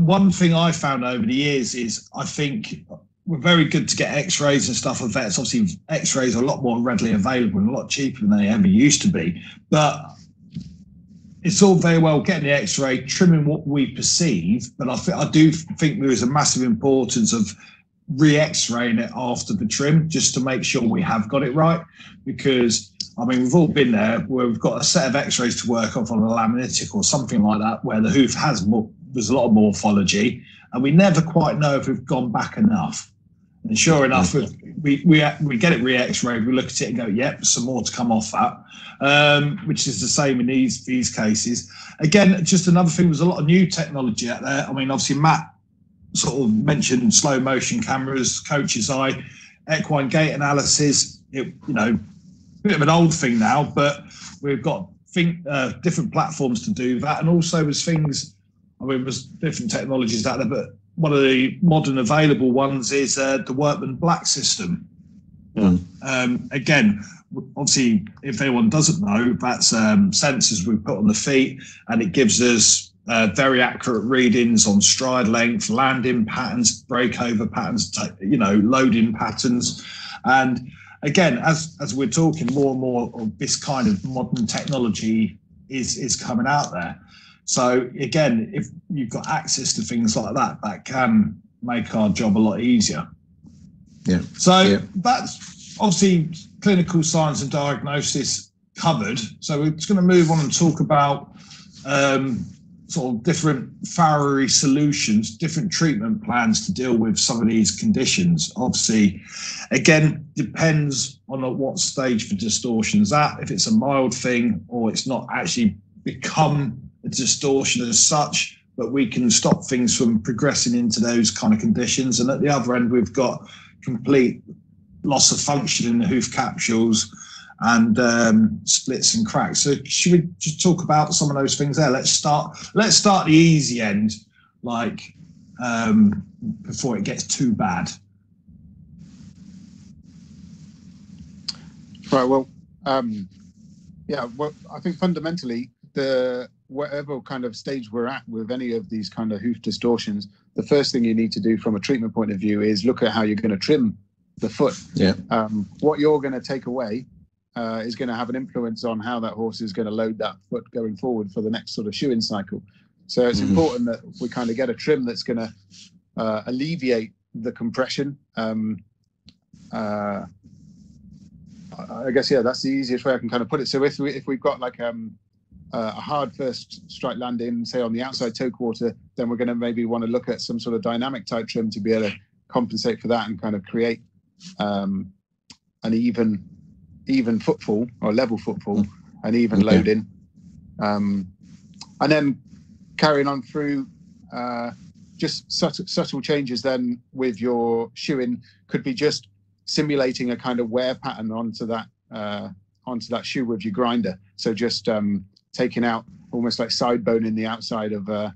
one thing I found over the years is I think we're very good to get X-rays and stuff of vets. Obviously, X-rays are a lot more readily available and a lot cheaper than they ever used to be. But it's all very well getting the X-ray, trimming what we perceive, but I do think there is a massive importance of re-X-raying it after the trim just to make sure we have got it right. Because, I mean, we've all been there where we've got a set of X-rays to work off on a laminitic or something like that, where the hoof has more there's a lot of morphology, and we never quite know if we've gone back enough. And sure enough, we get it re-X-rayed, we look at it and go, yep, some more to come off that, which is the same in these cases. Again, just another thing, there's a lot of new technology out there. I mean, obviously, Matt sort of mentioned slow motion cameras, coach's eye, equine gait analysis. Bit of an old thing now, but we've got different platforms to do that. And also there's things, I mean, there's different technologies out there, but one of the modern available ones is the Workman Black system. Again, obviously, if anyone doesn't know, that's sensors we put on the feet, and it gives us very accurate readings on stride length, landing patterns, breakover patterns, loading patterns. And again, as we're talking, more and more of this kind of modern technology is coming out there. So again, if you've got access to things like that, that can make our job a lot easier. Yeah. So that's obviously clinical science and diagnosis covered. So we're just going to move on and talk about sort of different Farriery solutions, different treatment plans to deal with some of these conditions. Obviously, again, depends on at what stage the distortion is at, if it's a mild thing or it's not actually become a distortion as such, but we can stop things from progressing into those kind of conditions. And at the other end, we've got complete loss of function in the hoof capsules and splits and cracks. So should we just talk about some of those things there? Let's start the easy end, like before it gets too bad. Right. Well, I think fundamentally, whatever kind of stage we're at with any of these kind of hoof distortions, the first thing you need to do from a treatment point of view is look at how you're going to trim the foot. Yeah. What you're going to take away is going to have an influence on how that horse is going to load that foot going forward for the next sort of shoeing cycle. So it's important that we kind of get a trim that's going to alleviate the compression. I guess, that's the easiest way I can kind of put it. So if we've got like a hard first strike landing, say on the outside toe quarter, then we're going to maybe want to look at some sort of dynamic type trim to be able to compensate for that and kind of create an even footfall or level footfall and even loading. And then carrying on through just subtle changes then with your shoeing could be just simulating a kind of wear pattern onto that shoe with your grinder. So just taking out almost like side bone in the outside of a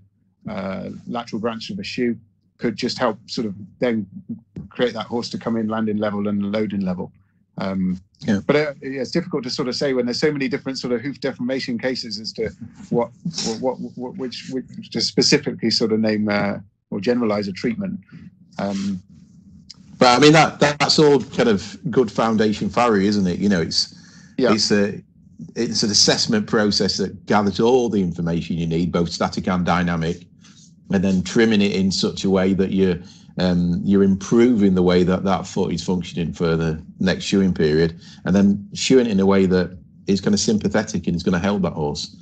lateral branch of a shoe could just help sort of then create that horse to come in landing level and loading level. But it's difficult to sort of say when there's so many different sort of hoof deformation cases as to which to specifically sort of name or generalize a treatment. But I mean that's all kind of good foundation Farriery, isn't it? It's an assessment process that gathers all the information you need, both static and dynamic, and then trimming it in such a way that you're improving the way that foot is functioning for the next shoeing period, and then shoeing it in a way that is kind of sympathetic and is going to help that horse.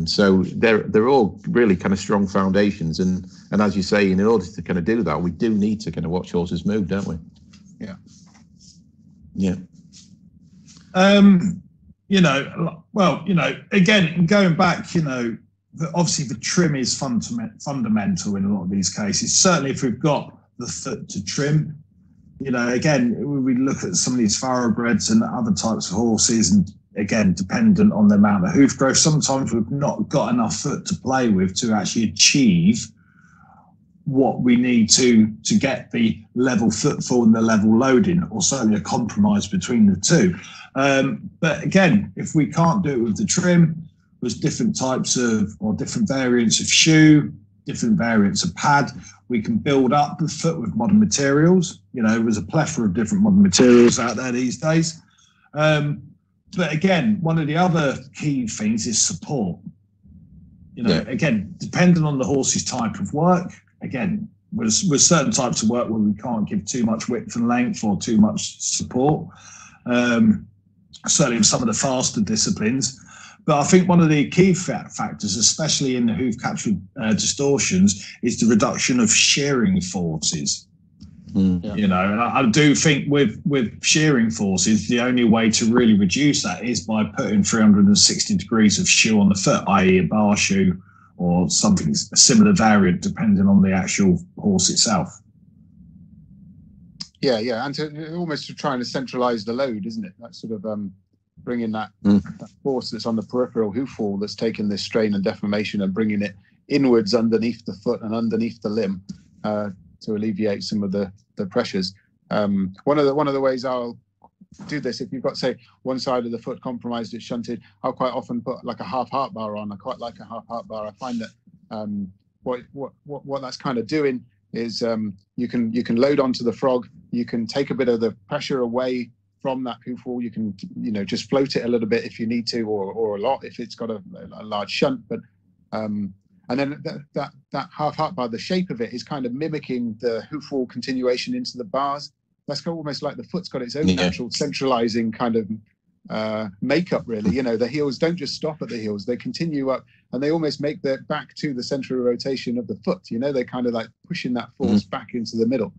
So they're all really kind of strong foundations, and as you say, in order to kind of do that, we do need to kind of watch horses move, don't we? Yeah. Again, going back, obviously the trim is fundamental in a lot of these cases. Certainly if we've got the foot to trim, again, we look at some of these thoroughbreds and other types of horses, and again, dependent on the amount of hoof growth, sometimes we've not got enough foot to play with to actually achieve what we need to get the level footfall and the level loading, or certainly a compromise between the two. But again, if we can't do it with the trim, there's different types of, or different variants of shoe, different variants of pad. We can build up the foot with modern materials. There's a plethora of different modern materials out there these days. But again, one of the other key things is support. Again, depending on the horse's type of work, again, with certain types of work where we can't give too much width and length or too much support, certainly in some of the faster disciplines. But I think one of the key factors, especially in the hoof capsule distortions, is the reduction of shearing forces. You know, and I do think with shearing forces, the only way to really reduce that is by putting 360 degrees of shoe on the foot, i.e. a bar shoe or something, a similar variant, depending on the actual horse itself. Yeah, and almost trying to centralize the load, isn't it? That's sort of bringing that force that's on the peripheral hoof wall that's taking this strain and deformation and bringing it inwards underneath the foot and underneath the limb to alleviate some of the pressures. One of the ways I'll do this, if you've got, say, one side of the foot compromised, it's shunted, I'll quite often put like a half heart bar on. I quite like a half heart bar. I find that what that's kind of doing is you can load onto the frog, you can take a bit of the pressure away from that hoof wall, you can just float it a little bit if you need to, or a lot if it's got a large shunt. But and then that half heart bar, the shape of it is kind of mimicking the hoof wall continuation into the bars. That's almost like the foot's got its own natural centralizing kind of makeup, really. The heels don't just stop at the heels, they continue up, and they almost make their back to the central rotation of the foot. They're kind of like pushing that force back into the middle.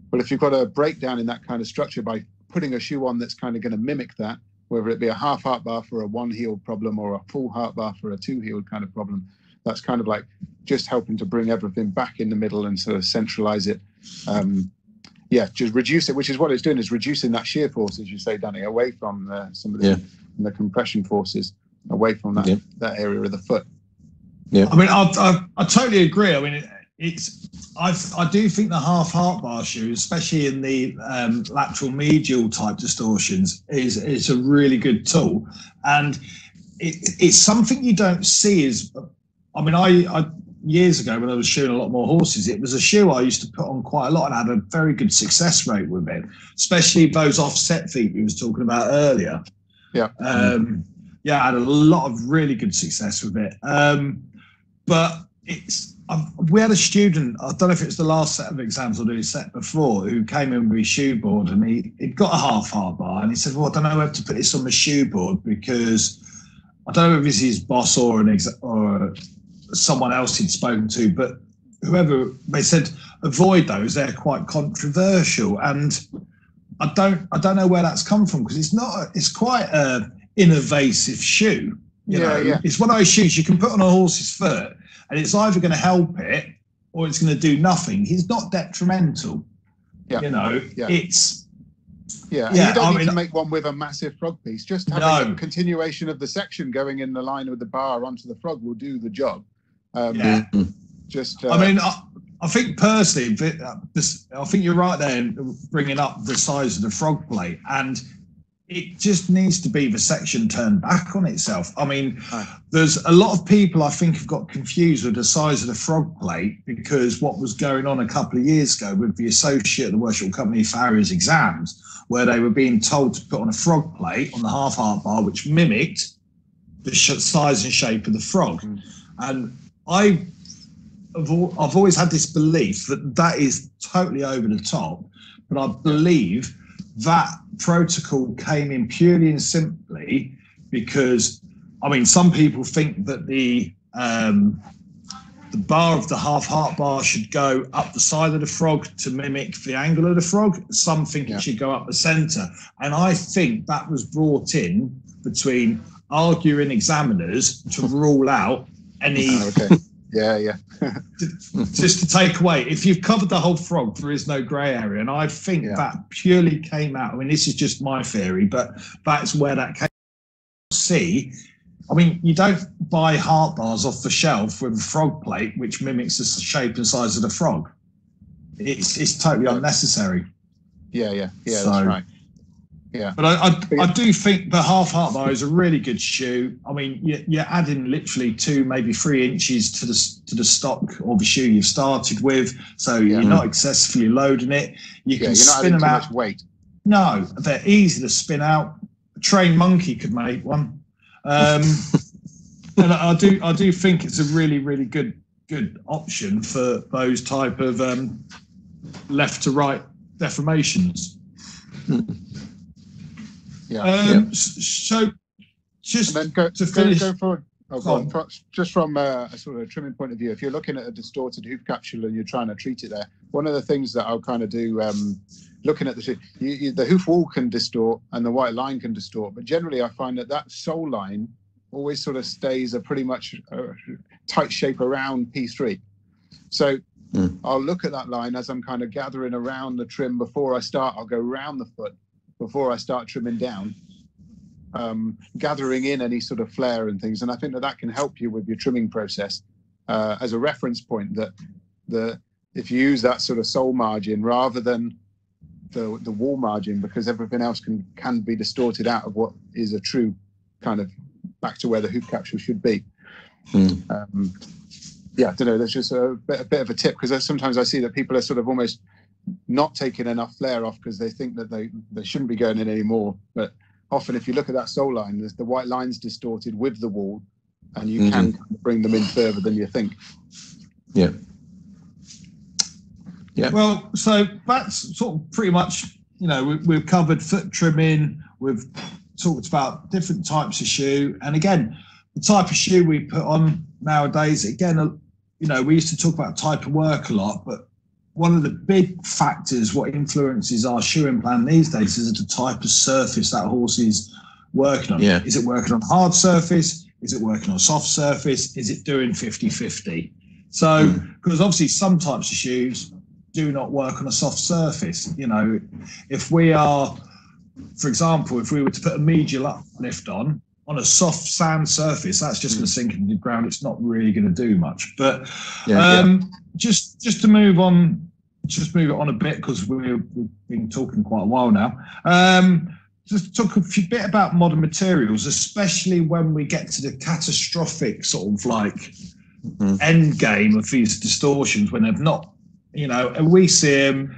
But if you've got a breakdown in that kind of structure by putting a shoe on that's kind of going to mimic that, whether it be a half heart bar for a one-heeled problem or a full heart bar for a two-heeled kind of problem, that's kind of like just helping to bring everything back in the middle and sort of centralize it. Just reduce it, which is what it's doing, is reducing that shear force, as you say, Danny, away from some of the compression forces, away from that area of the foot. Yeah, I mean, I totally agree. I mean, I do think the half heart bar shoe, especially in the lateral medial type distortions, is a really good tool, and it's something you don't see. I mean, I years ago when I was shoeing a lot more horses, it was a shoe I used to put on quite a lot and had a very good success rate with it, especially those offset feet we was talking about earlier. I had a lot of really good success with it. But we had a student, I don't know if it was the last set of exams or the set before, who came in with his shoe board, and he'd got a half heart bar, and he said, well, I don't know whether to put this on the shoe board because I don't know if it's his boss or someone else he'd spoken to, but whoever, they said avoid those, they're quite controversial. And I don't know where that's come from, because it's quite an invasive shoe. It's one of those shoes you can put on a horse's foot and it's either going to help it or it's going to do nothing. It's not detrimental. It's you don't need to make one with a massive frog piece. Just having a continuation of the section going in the line with the bar onto the frog will do the job. I mean, I think personally, I think you're right there in bringing up the size of the frog plate, and it just needs to be the section turned back on itself. I mean, there's a lot of people I think have got confused with the size of the frog plate, because what was going on a couple of years ago with the associate of the Workshop Company Farriers exams, where they were being told to put on a frog plate on the half heart bar, which mimicked the size and shape of the frog. And I've always had this belief that is totally over the top, but I believe that protocol came in purely and simply because, I mean, some people think that the bar of the half heart bar should go up the side of the frog to mimic the angle of the frog. Some think it should go up the centre, and I think that was brought in between arguing examiners to rule out any just to take away, if you've covered the whole frog, there is no grey area. And I think that purely came out, I mean, this is just my theory, but that's where that came. I mean, you don't buy heart bars off the shelf with a frog plate which mimics the shape and size of the frog. It's totally unnecessary. That's right. But I do think the half heart bar is a really good shoe. I mean, you're adding literally 2, maybe 3 inches to the stock or the shoe you've started with, so you're not excessively loading it. You can spin them out. Too much weight. No, they're easy to spin out. A trained monkey could make one. And I do think it's a really, really good option for those type of left to right deformations. So just and then to finish. Go forward. Just from a sort of trimming point of view, if you're looking at a distorted hoof capsule and you're trying to treat it there, one of the things that I'll kind of do, looking at the hoof wall can distort and the white line can distort, but generally I find that sole line always sort of stays a pretty much tight shape around P3. So I'll look at that line as I'm kind of gathering around the trim before I start. I'll go around the foot before I start trimming down. Gathering in any sort of flare and things, and I think that can help you with your trimming process as a reference point. That if you use that sort of sole margin rather than the wall margin, because everything else can be distorted out of what is a true kind of back to where the hoof capsule should be. Yeah, I don't know. That's just a bit of a tip, because sometimes I see that people are sort of almost not taking enough flare off because they think that they shouldn't be going in anymore, but often, if you look at that sole line, the white line's distorted with the wall, and you can bring them in further than you think. Yeah. Yeah. Well, so that's sort of pretty much, we've covered foot trimming. We've talked about different types of shoe, and again, the type of shoe we put on nowadays. Again, we used to talk about type of work a lot, but one of the big factors what influences our shoeing plan these days is the type of surface that horse is working on. Yeah. Is it working on hard surface? Is it working on soft surface? Is it doing 50-50? So, because obviously some types of shoes do not work on a soft surface. If we are, for example, if we were to put a medial uplift on a soft sand surface, that's just going to sink into the ground. It's not really going to do much. But just to move on, move it on a bit, because we've been talking quite a while now. Just talk a bit about modern materials, especially when we get to the catastrophic sort of like end game of these distortions, when they've not, and we see them.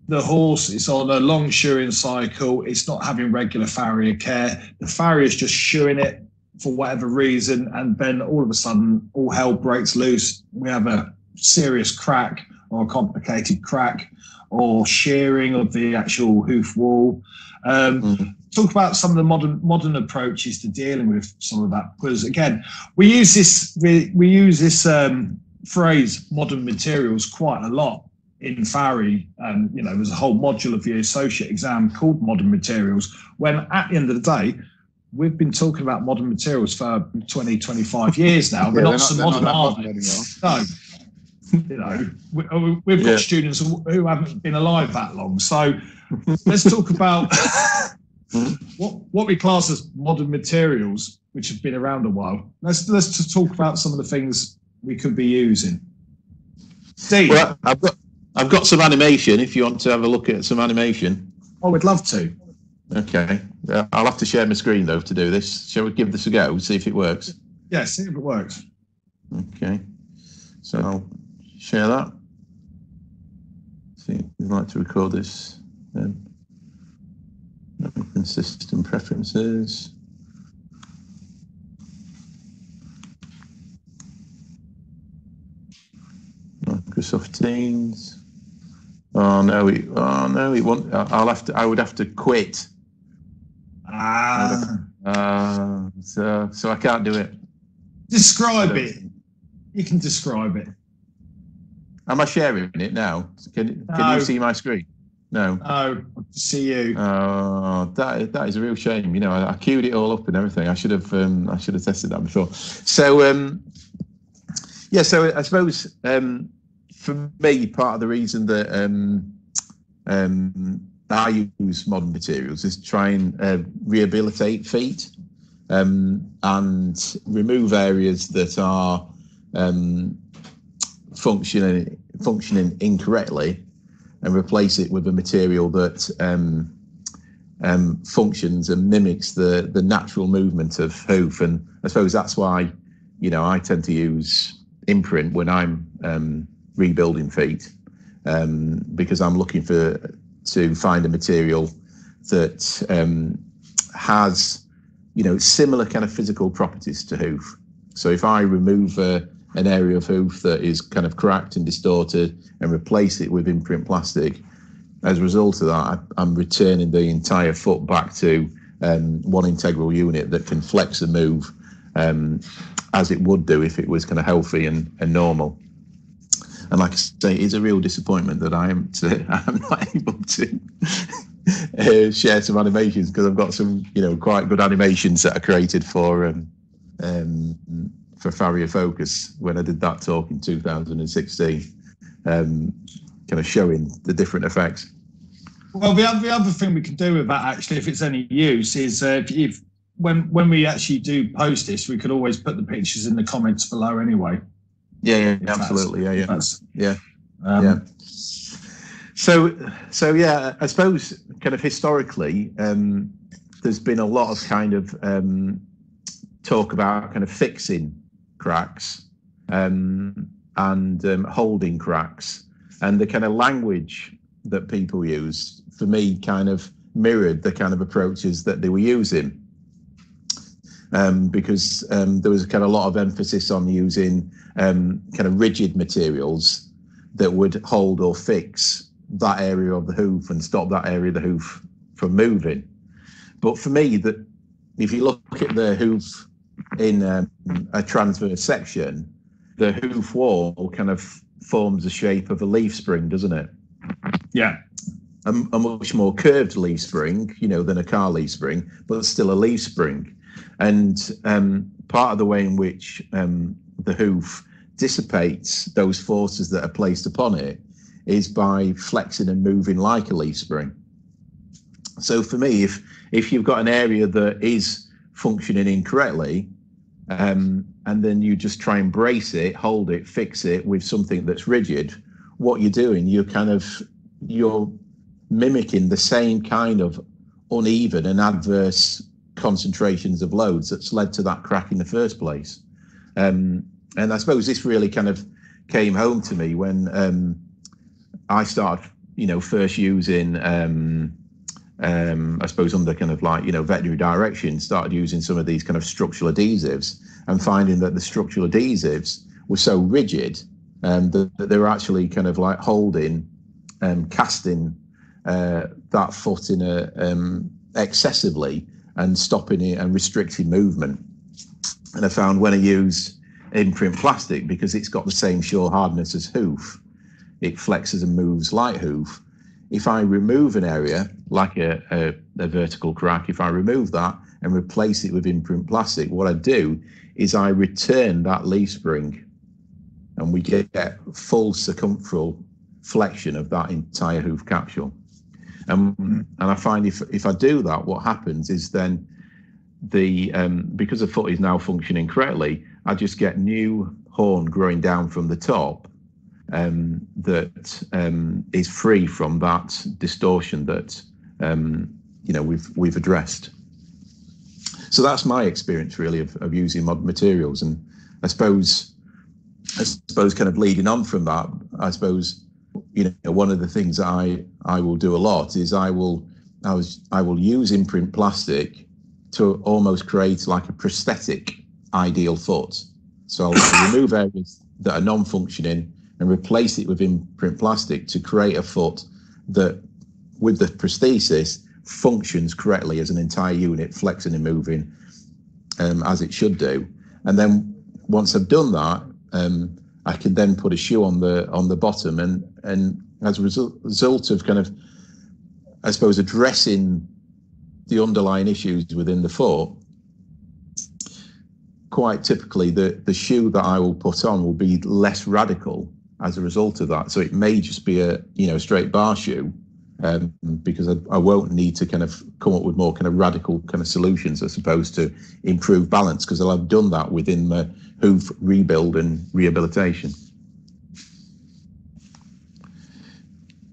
The horse is on a long shoeing cycle. It's not having regular farrier care. The farrier is just shoeing it for whatever reason, and then all of a sudden, all hell breaks loose. We have a serious crack or a complicated crack or shearing of the actual hoof wall. Talk about some of the modern approaches to dealing with some of that, because again, we use this phrase "modern materials" quite a lot in farrier, and there's a whole module of the associate exam called modern materials, when at the end of the day we've been talking about modern materials for 20-25 years now. We're not so modern anymore. No, we've got students who haven't been alive that long, so let's talk about what we class as modern materials, which have been around a while. Let's just talk about some of the things we could be using. Steve? Well, I've got some animation if you want to have a look at some animation. I would love to. Okay. I'll have to share my screen, though, to do this. Shall we give this a go, see if it works? Yeah, see if it works. Okay. So I'll share that. See if you'd like to record this. Open system preferences. Microsoft Teams. Oh no, it won't. I would have to quit. So I can't do it. Describe it. You can describe it. Am I sharing it now? Can you see my screen? No. Oh, see you. Oh, that is a real shame. I queued it all up and everything. I should have tested that before. So so I suppose for me, part of the reason that I use modern materials is to try and rehabilitate feet and remove areas that are functioning incorrectly, and replace it with a material that functions and mimics the natural movement of hoof. And I suppose that's why I tend to use imprint when I'm rebuilding feet, because I'm looking to find a material that has similar kind of physical properties to hoof. So if I remove an area of hoof that is kind of cracked and distorted and replace it with imprint plastic, as a result of that, I'm returning the entire foot back to one integral unit that can flex and move as it would do if it was kind of healthy and normal. And like I say, it's a real disappointment that I'm not able to share some animations, because I've got some, quite good animations that are created for Farrier Focus when I did that talk in 2016, kind of showing the different effects. Well, the other thing we can do with that, actually, if it's any use, is if when we actually do post this, we could always put the pictures in the comments below anyway. Yeah, absolutely. Yeah. So yeah, I suppose kind of historically, there's been a lot of kind of talk about kind of fixing cracks and holding cracks, and the kind of language that people use, for me, kind of mirrored the kind of approaches that they were using, because there was kind of a lot of emphasis on using kind of rigid materials that would hold or fix that area of the hoof and stop that area of the hoof from moving. But for me, that if you look at the hoof in a transverse section, the hoof wall kind of forms the shape of a leaf spring, doesn't it? Yeah. A much more curved leaf spring, than a car leaf spring, but still a leaf spring. And part of the way in which the hoof dissipates those forces that are placed upon it is by flexing and moving like a leaf spring. So for me, if you've got an area that is functioning incorrectly, and then you just try and brace it, hold it, fix it with something that's rigid, what you're doing, you're mimicking the same kind of uneven and adverse concentrations of loads that's led to that crack in the first place. And I suppose this really kind of came home to me when I started, first using, I suppose under kind of like, veterinary direction, started using some of these kind of structural adhesives, and finding that the structural adhesives were so rigid that they were actually kind of like holding, casting that foot in excessively and stopping it and restricting movement. And I found when I use imprint plastic, because it's got the same shore hardness as hoof, it flexes and moves like hoof. If I remove an area like a vertical crack, if I remove that and replace it with imprint plastic, what I do is I return that leaf spring, and we get full circumferential flexion of that entire hoof capsule. And I find if I do that, what happens is then because the foot is now functioning correctly, I just get new horn growing down from the top that is free from that distortion that we've addressed. So that's my experience really of using modern materials. And I suppose kind of leading on from that, I suppose one of the things that I will do a lot is I will use imprint plastic to almost create like a prosthetic ideal foot. So I'll remove areas that are non-functioning and replace it with imprint plastic to create a foot that, with the prosthesis, functions correctly as an entire unit, flexing and moving as it should do. And then once I've done that, I can then put a shoe on the bottom, and as a result of kind of, I suppose, addressing the underlying issues within the foot, quite typically the shoe that I will put on will be less radical as a result of that. So it may just be a straight bar shoe, because I won't need to kind of come up with more kind of radical kind of solutions as opposed to improve balance, because I'll have done that within the hoof rebuild and rehabilitation.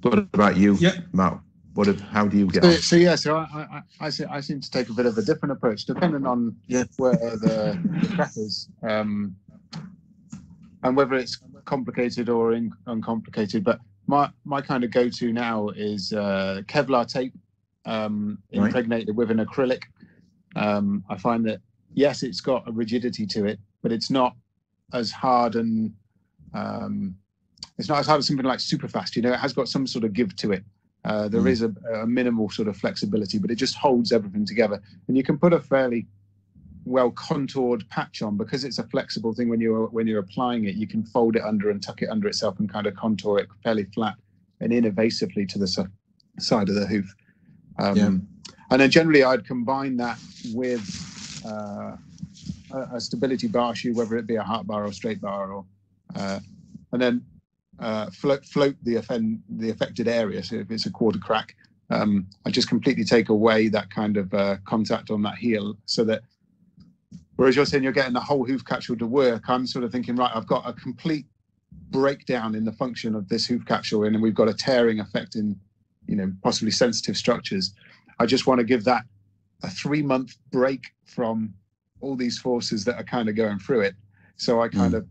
What about you, Matt? How do you get on? So I seem to take a bit of a different approach, depending on where the crack is, and whether it's complicated or uncomplicated. But my kind of go-to now is Kevlar tape impregnated with an acrylic. I find that, yes, it's got a rigidity to it, but it's not as hard and it's not as hard as something like Superfast. It has got some sort of give to it. There is a minimal sort of flexibility, but it just holds everything together. And you can put a fairly well contoured patch on, because it's a flexible thing. When you're applying it, you can fold it under and tuck it under itself and kind of contour it fairly flat and inevasively to the side of the hoof. And then generally I'd combine that with a stability bar shoe, whether it be a heart bar or straight bar, or and then float the affected area. So if it's a quarter crack, I just completely take away that kind of contact on that heel, so that, whereas you're saying you're getting the whole hoof capsule to work, I'm sort of thinking, right, I've got a complete breakdown in the function of this hoof capsule, and we've got a tearing effect in, possibly sensitive structures. I just want to give that a 3-month break from all these forces that are kind of going through it. So I kind of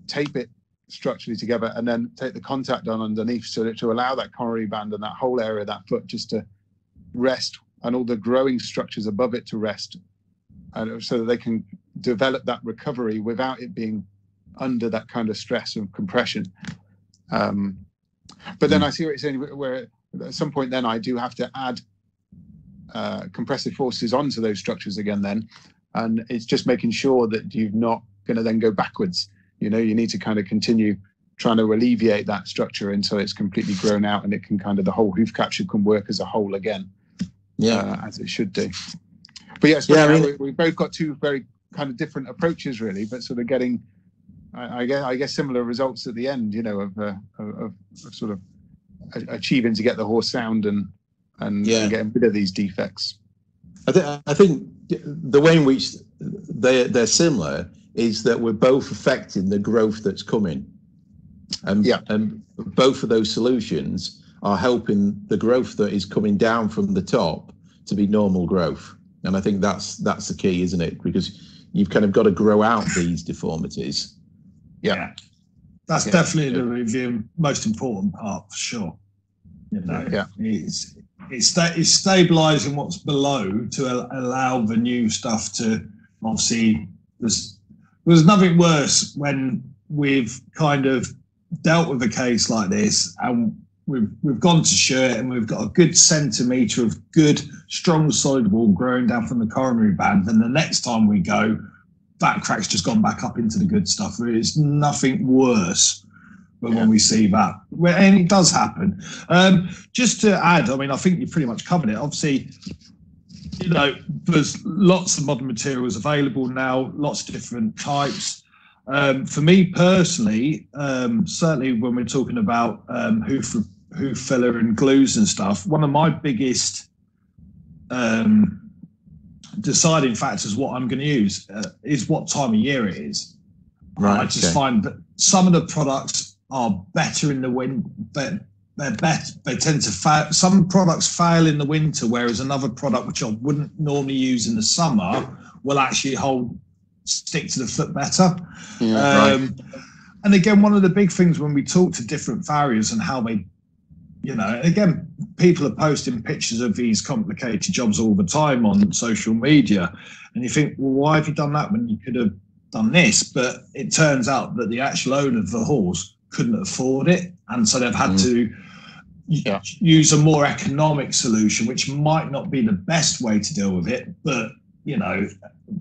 tape it structurally together, and then take the contact on underneath, so that to allow that coronary band and that whole area of that foot just to rest, and all the growing structures above it to rest, and so that they can develop that recovery without it being under that kind of stress and compression. But then I see what you're saying, where at some point then I do have to add compressive forces onto those structures again then, and it's just making sure that you're not going to then go backwards. You need to kind of continue trying to alleviate that structure until it's completely grown out, and it can kind of, the whole hoof capsule can work as a whole again, as it should do. But yes, we both got two very kind of different approaches really, but sort of getting, I guess similar results at the end, of sort of achieving to get the horse sound and getting rid of these defects. I think the way in which they're similar is that we're both affecting the growth that's coming, and both of those solutions are helping the growth that is coming down from the top to be normal growth. And I think that's the key, isn't it? Because you've kind of got to grow out these deformities. Yeah, that's definitely the most important part, for sure. It's stabilizing what's below to allow the new stuff to, obviously, there's nothing worse when we've kind of dealt with a case like this, and we've gone to shirt, and we've got a good centimetre of good, strong, solid wall growing down from the coronary band, and the next time we go, that crack's just gone back up into the good stuff. There's nothing worse than when we see that. And it does happen. Just to add, I think you pretty much covered it. Obviously, there's lots of modern materials available now, lots of different types. For me personally, certainly when we're talking about hoof filler and glues and stuff, one of my biggest deciding factors what I'm going to use is what time of year it is. I just find that some of the products are better in the winter. They're better. They tend to fail. Some products fail in the winter, whereas another product, which I wouldn't normally use in the summer, will actually stick to the foot better. And again, one of the big things when we talk to different farriers and how they, again, people are posting pictures of these complicated jobs all the time on social media, and you think, well, why have you done that when you could have done this? But it turns out that the actual owner of the horse couldn't afford it, and so they've had to use a more economic solution, which might not be the best way to deal with it, but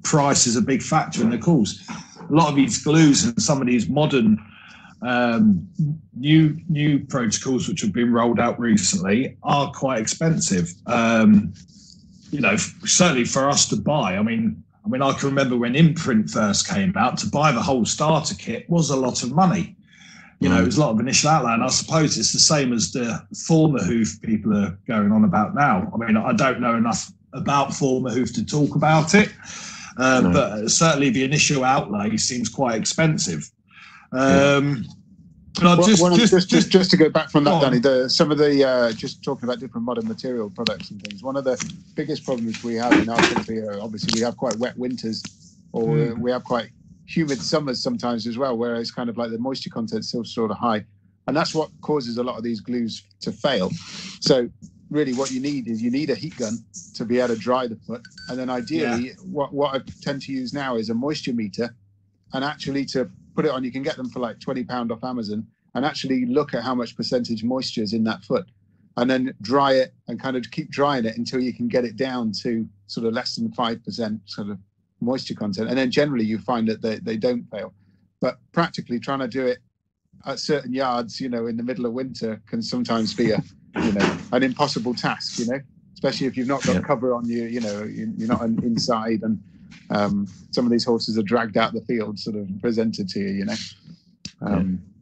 price is a big factor in the course. A lot of these glues and some of these modern new protocols which have been rolled out recently are quite expensive. Certainly for us to buy. I mean, I can remember when Imprint first came out, to buy the whole starter kit was a lot of money. It was a lot of initial outlay, and I suppose it's the same as the former hoof people are going on about now. I don't know enough about former hoof to talk about it, but certainly the initial outlay seems quite expensive. Just to go back from that, Danny, some of the just talking about different modern material products and things, one of the biggest problems we have in our country, obviously we have quite wet winters, or we have quite humid summers sometimes as well, where it's kind of like the moisture content is still sort of high, and that's what causes a lot of these glues to fail. So really what you need is a heat gun to be able to dry the foot, and then ideally what I tend to use now is a moisture meter, and actually to put it on, you can get them for like £20 off Amazon, and actually look at how much percentage moisture is in that foot. and then dry it and kind of keep drying it until you can get it down to sort of less than 5% sort of moisture content. And then generally you find that they don't fail. But practically trying to do it at certain yards, in the middle of winter can sometimes be an impossible task, especially if you've not got cover on you, you're not inside, and some of these horses are dragged out the field, sort of presented to you,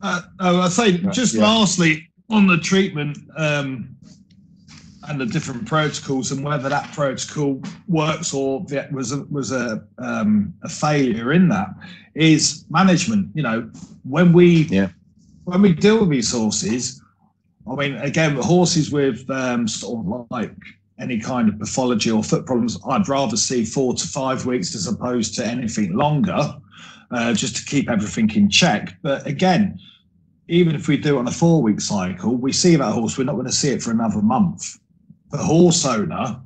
I'd say lastly on the treatment and the different protocols and whether that protocol works or was a failure in that is management. When we deal with these horses, I mean, again, horses with sort of like any kind of pathology or foot problems, I'd rather see 4 to 5 weeks as opposed to anything longer, just to keep everything in check. But again, even if we do it on a 4-week cycle, we see that horse, we're not going to see it for another month. The horse owner,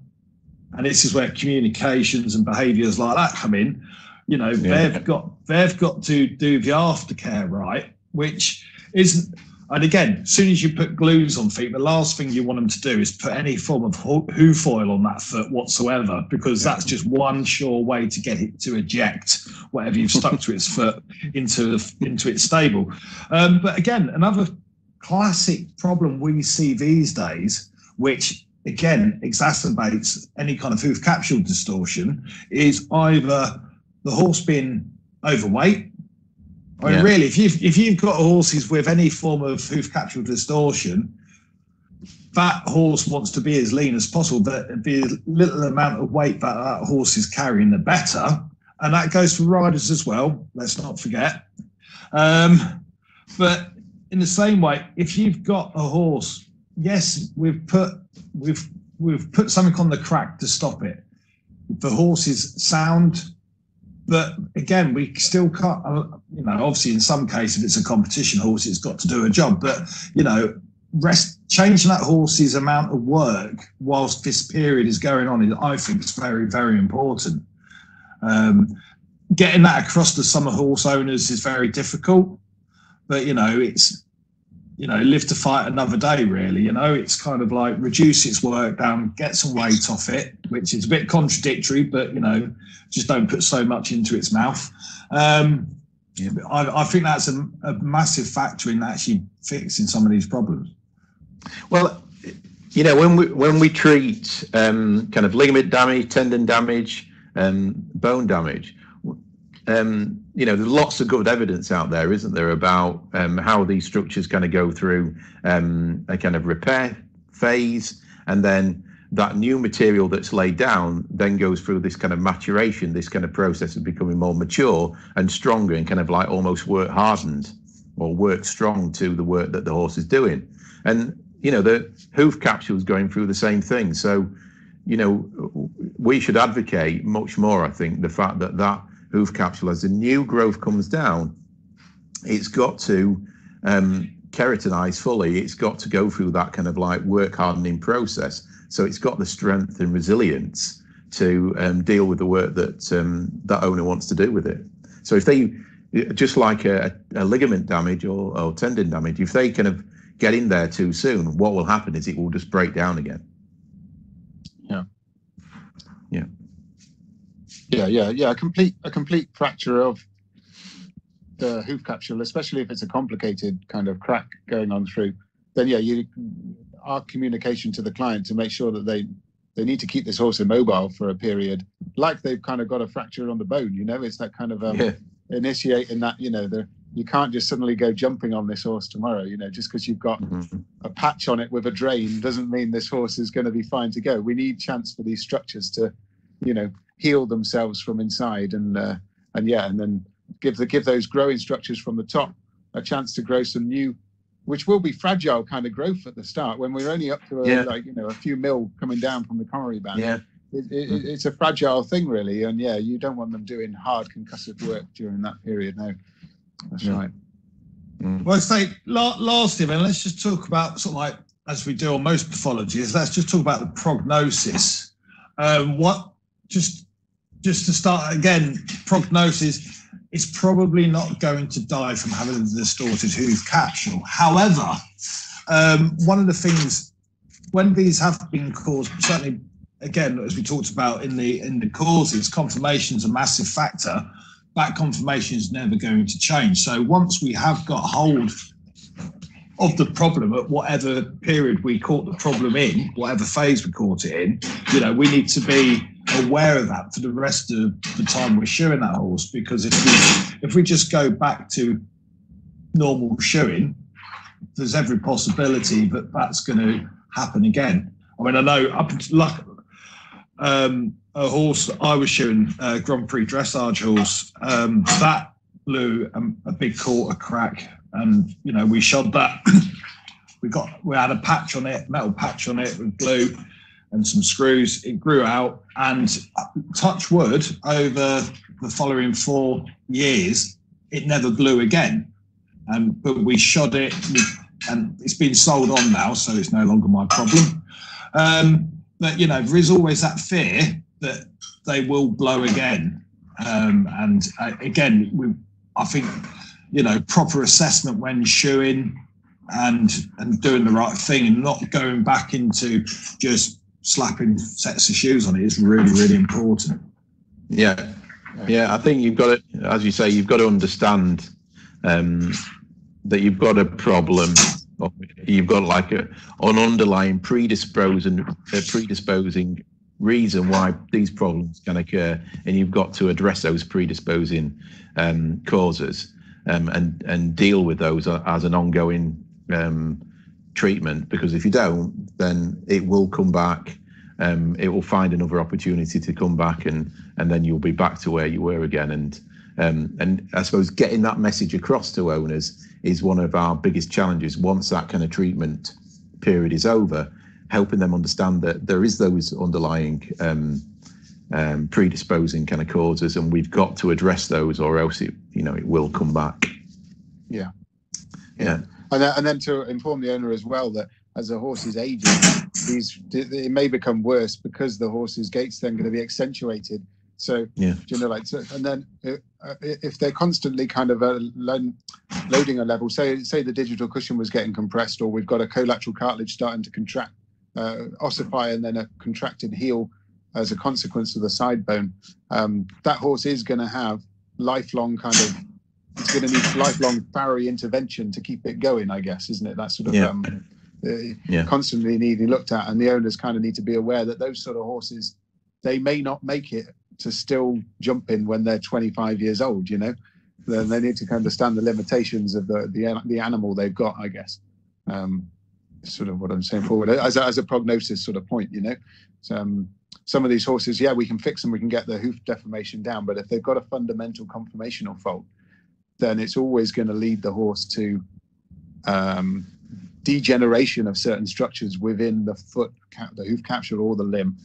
and this is where communications and behaviours like that come in, they've got to do the aftercare right, which isn't. And again, as soon as you put glues on feet, the last thing you want them to do is put any form of hoof oil on that foot whatsoever, because that's just one sure way to get it to eject whatever you've stuck to its foot into its stable. But again, another classic problem we see these days, which again exacerbates any kind of hoof capsule distortion, is either the horse being overweight. I mean, really, if you've got horses with any form of hoof capsule distortion, that horse wants to be as lean as possible. But the little amount of weight that horse is carrying, the better. And that goes for riders as well. Let's not forget. But in the same way, if you've got a horse, yes, we've put something on the crack to stop it. The horse is sound. But again, we still can't, obviously in some cases, if it's a competition horse, it's got to do a job. But, changing that horse's amount of work whilst this period is going on, I think is very, very important. Getting that across to some horse owners is very difficult. But, it's, live to fight another day, really. It's kind of like reduce its work down, get some weight off it, which is a bit contradictory, but, just don't put so much into its mouth. I think that's a massive factor in actually fixing some of these problems. Well, when we treat kind of ligament damage, tendon damage, bone damage, there's lots of good evidence out there, isn't there, about how these structures kind of go through a kind of repair phase, and then that new material that's laid down then goes through this kind of maturation, this kind of process of becoming more mature and stronger and kind of like almost work hardened or work strong to the work that the horse is doing. And, the hoof capsule is going through the same thing. So, we should advocate much more, I think, the fact that hoof capsule, as the new growth comes down, it's got to keratinize fully. It's got to go through that kind of like work hardening process. So it's got the strength and resilience to deal with the work that that owner wants to do with it. So if they, just like a ligament damage or tendon damage, if they kind of get in there too soon, what will happen is it will just break down again. Yeah. A complete fracture of the hoof capsule, especially if it's a complicated kind of crack going on through, then our communication to the client to make sure that they need to keep this horse immobile for a period, like they've kind of got a fracture on the bone. It's that kind of initiating that. You can't just suddenly go jumping on this horse tomorrow. Just because you've got a patch on it with a drain doesn't mean this horse is going to be fine to go. We need chance for these structures to, heal themselves from inside, and then give those growing structures from the top a chance to grow some new, which will be fragile kind of growth at the start when we're only up to a few mil coming down from the coronary band. It's a fragile thing, really, and you don't want them doing hard concussive work during that period. No, that's right. Well, I say lastly, then let's just talk about sort of like, as we do on most pathologies, let's just talk about the prognosis. Just to start again, prognosis is probably not going to die from having a distorted hoof capsule. However, one of the things when these have been caused, certainly, again, as we talked about in the causes, conformation is a massive factor. That conformation is never going to change. So once we have got hold of the problem at whatever period we caught the problem in, whatever phase we caught it in, you know, we need to be aware of that for the rest of the time we're shoeing that horse. Because if we just go back to normal shoeing, there's every possibility that that's going to happen again. I mean, I know a horse that I was shoeing, Grand Prix dressage horse, that blew a big quarter crack, and you know, we shod that. we had a patch on it, metal patch on it with glue and some screws. It grew out, and touch wood, over the following 4 years, it never blew again. But we shod it, and it's been sold on now, so it's no longer my problem. But you know, there is always that fear that they will blow again. And again, I think, you know, proper assessment when shoeing and doing the right thing and not going back into just slapping sets of shoes on it is really, really important. Yeah, I think you've got to, as you say, you've got to understand that you've got a problem. You've got like an underlying predisposing reason why these problems can occur, and you've got to address those predisposing causes and deal with those as an ongoing treatment. Because if you don't, then it will come back. It will find another opportunity to come back, and then you'll be back to where you were again. And I suppose getting that message across to owners is one of our biggest challenges. Once that kind of treatment period is over, helping them understand that there is those underlying predisposing kind of causes, and we've got to address those, or else it will come back. Yeah. And then to inform the owner as well that as the horse is aging, it may become worse because the horse's gait's then going to be accentuated. So, you know, like, and then if they're constantly kind of loading a level, say the digital cushion was getting compressed, or we've got a collateral cartilage starting to contract, ossify, and then a contracted heel as a consequence of the side bone, that horse is going to have lifelong it's going to need lifelong farrier intervention to keep it going, I guess, isn't it? That sort of constantly needing looked at, and the owners kind of need to be aware that those sort of horses, they may not make it to still jumping when they're 25 years old, you know. Then they need to understand the limitations of the animal they've got, I guess. Sort of what I'm saying forward as a prognosis sort of point, you know. Some of these horses, we can fix them, we can get the hoof deformation down, but if they've got a fundamental conformational fault, then it's always going to lead the horse to degeneration of certain structures within the foot, the hoof capsule, or the limb,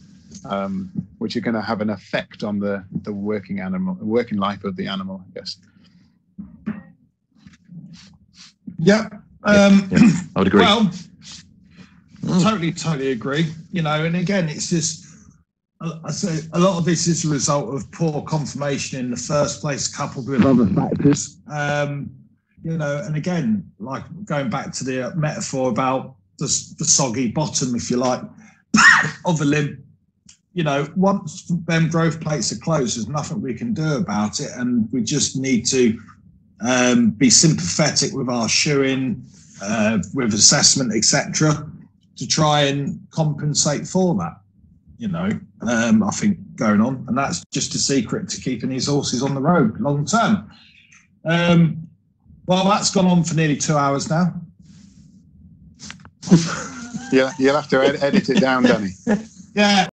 which are going to have an effect on the working life of the animal, I guess. I would agree. Well, totally agree. You know, and again, it's just, I say a lot of this is a result of poor conformation in the first place, coupled with other factors. You know, and again, like going back to the metaphor about the soggy bottom, if you like, of a limb. You know, once them growth plates are closed, there's nothing we can do about it, and we just need to be sympathetic with our shoeing, with assessment, etc., to try and compensate for that. You know, I think going on, and that's just a secret to keeping these horses on the road long term. Well, that's gone on for nearly 2 hours now. Yeah, you'll have to edit it down, Danny. Yeah.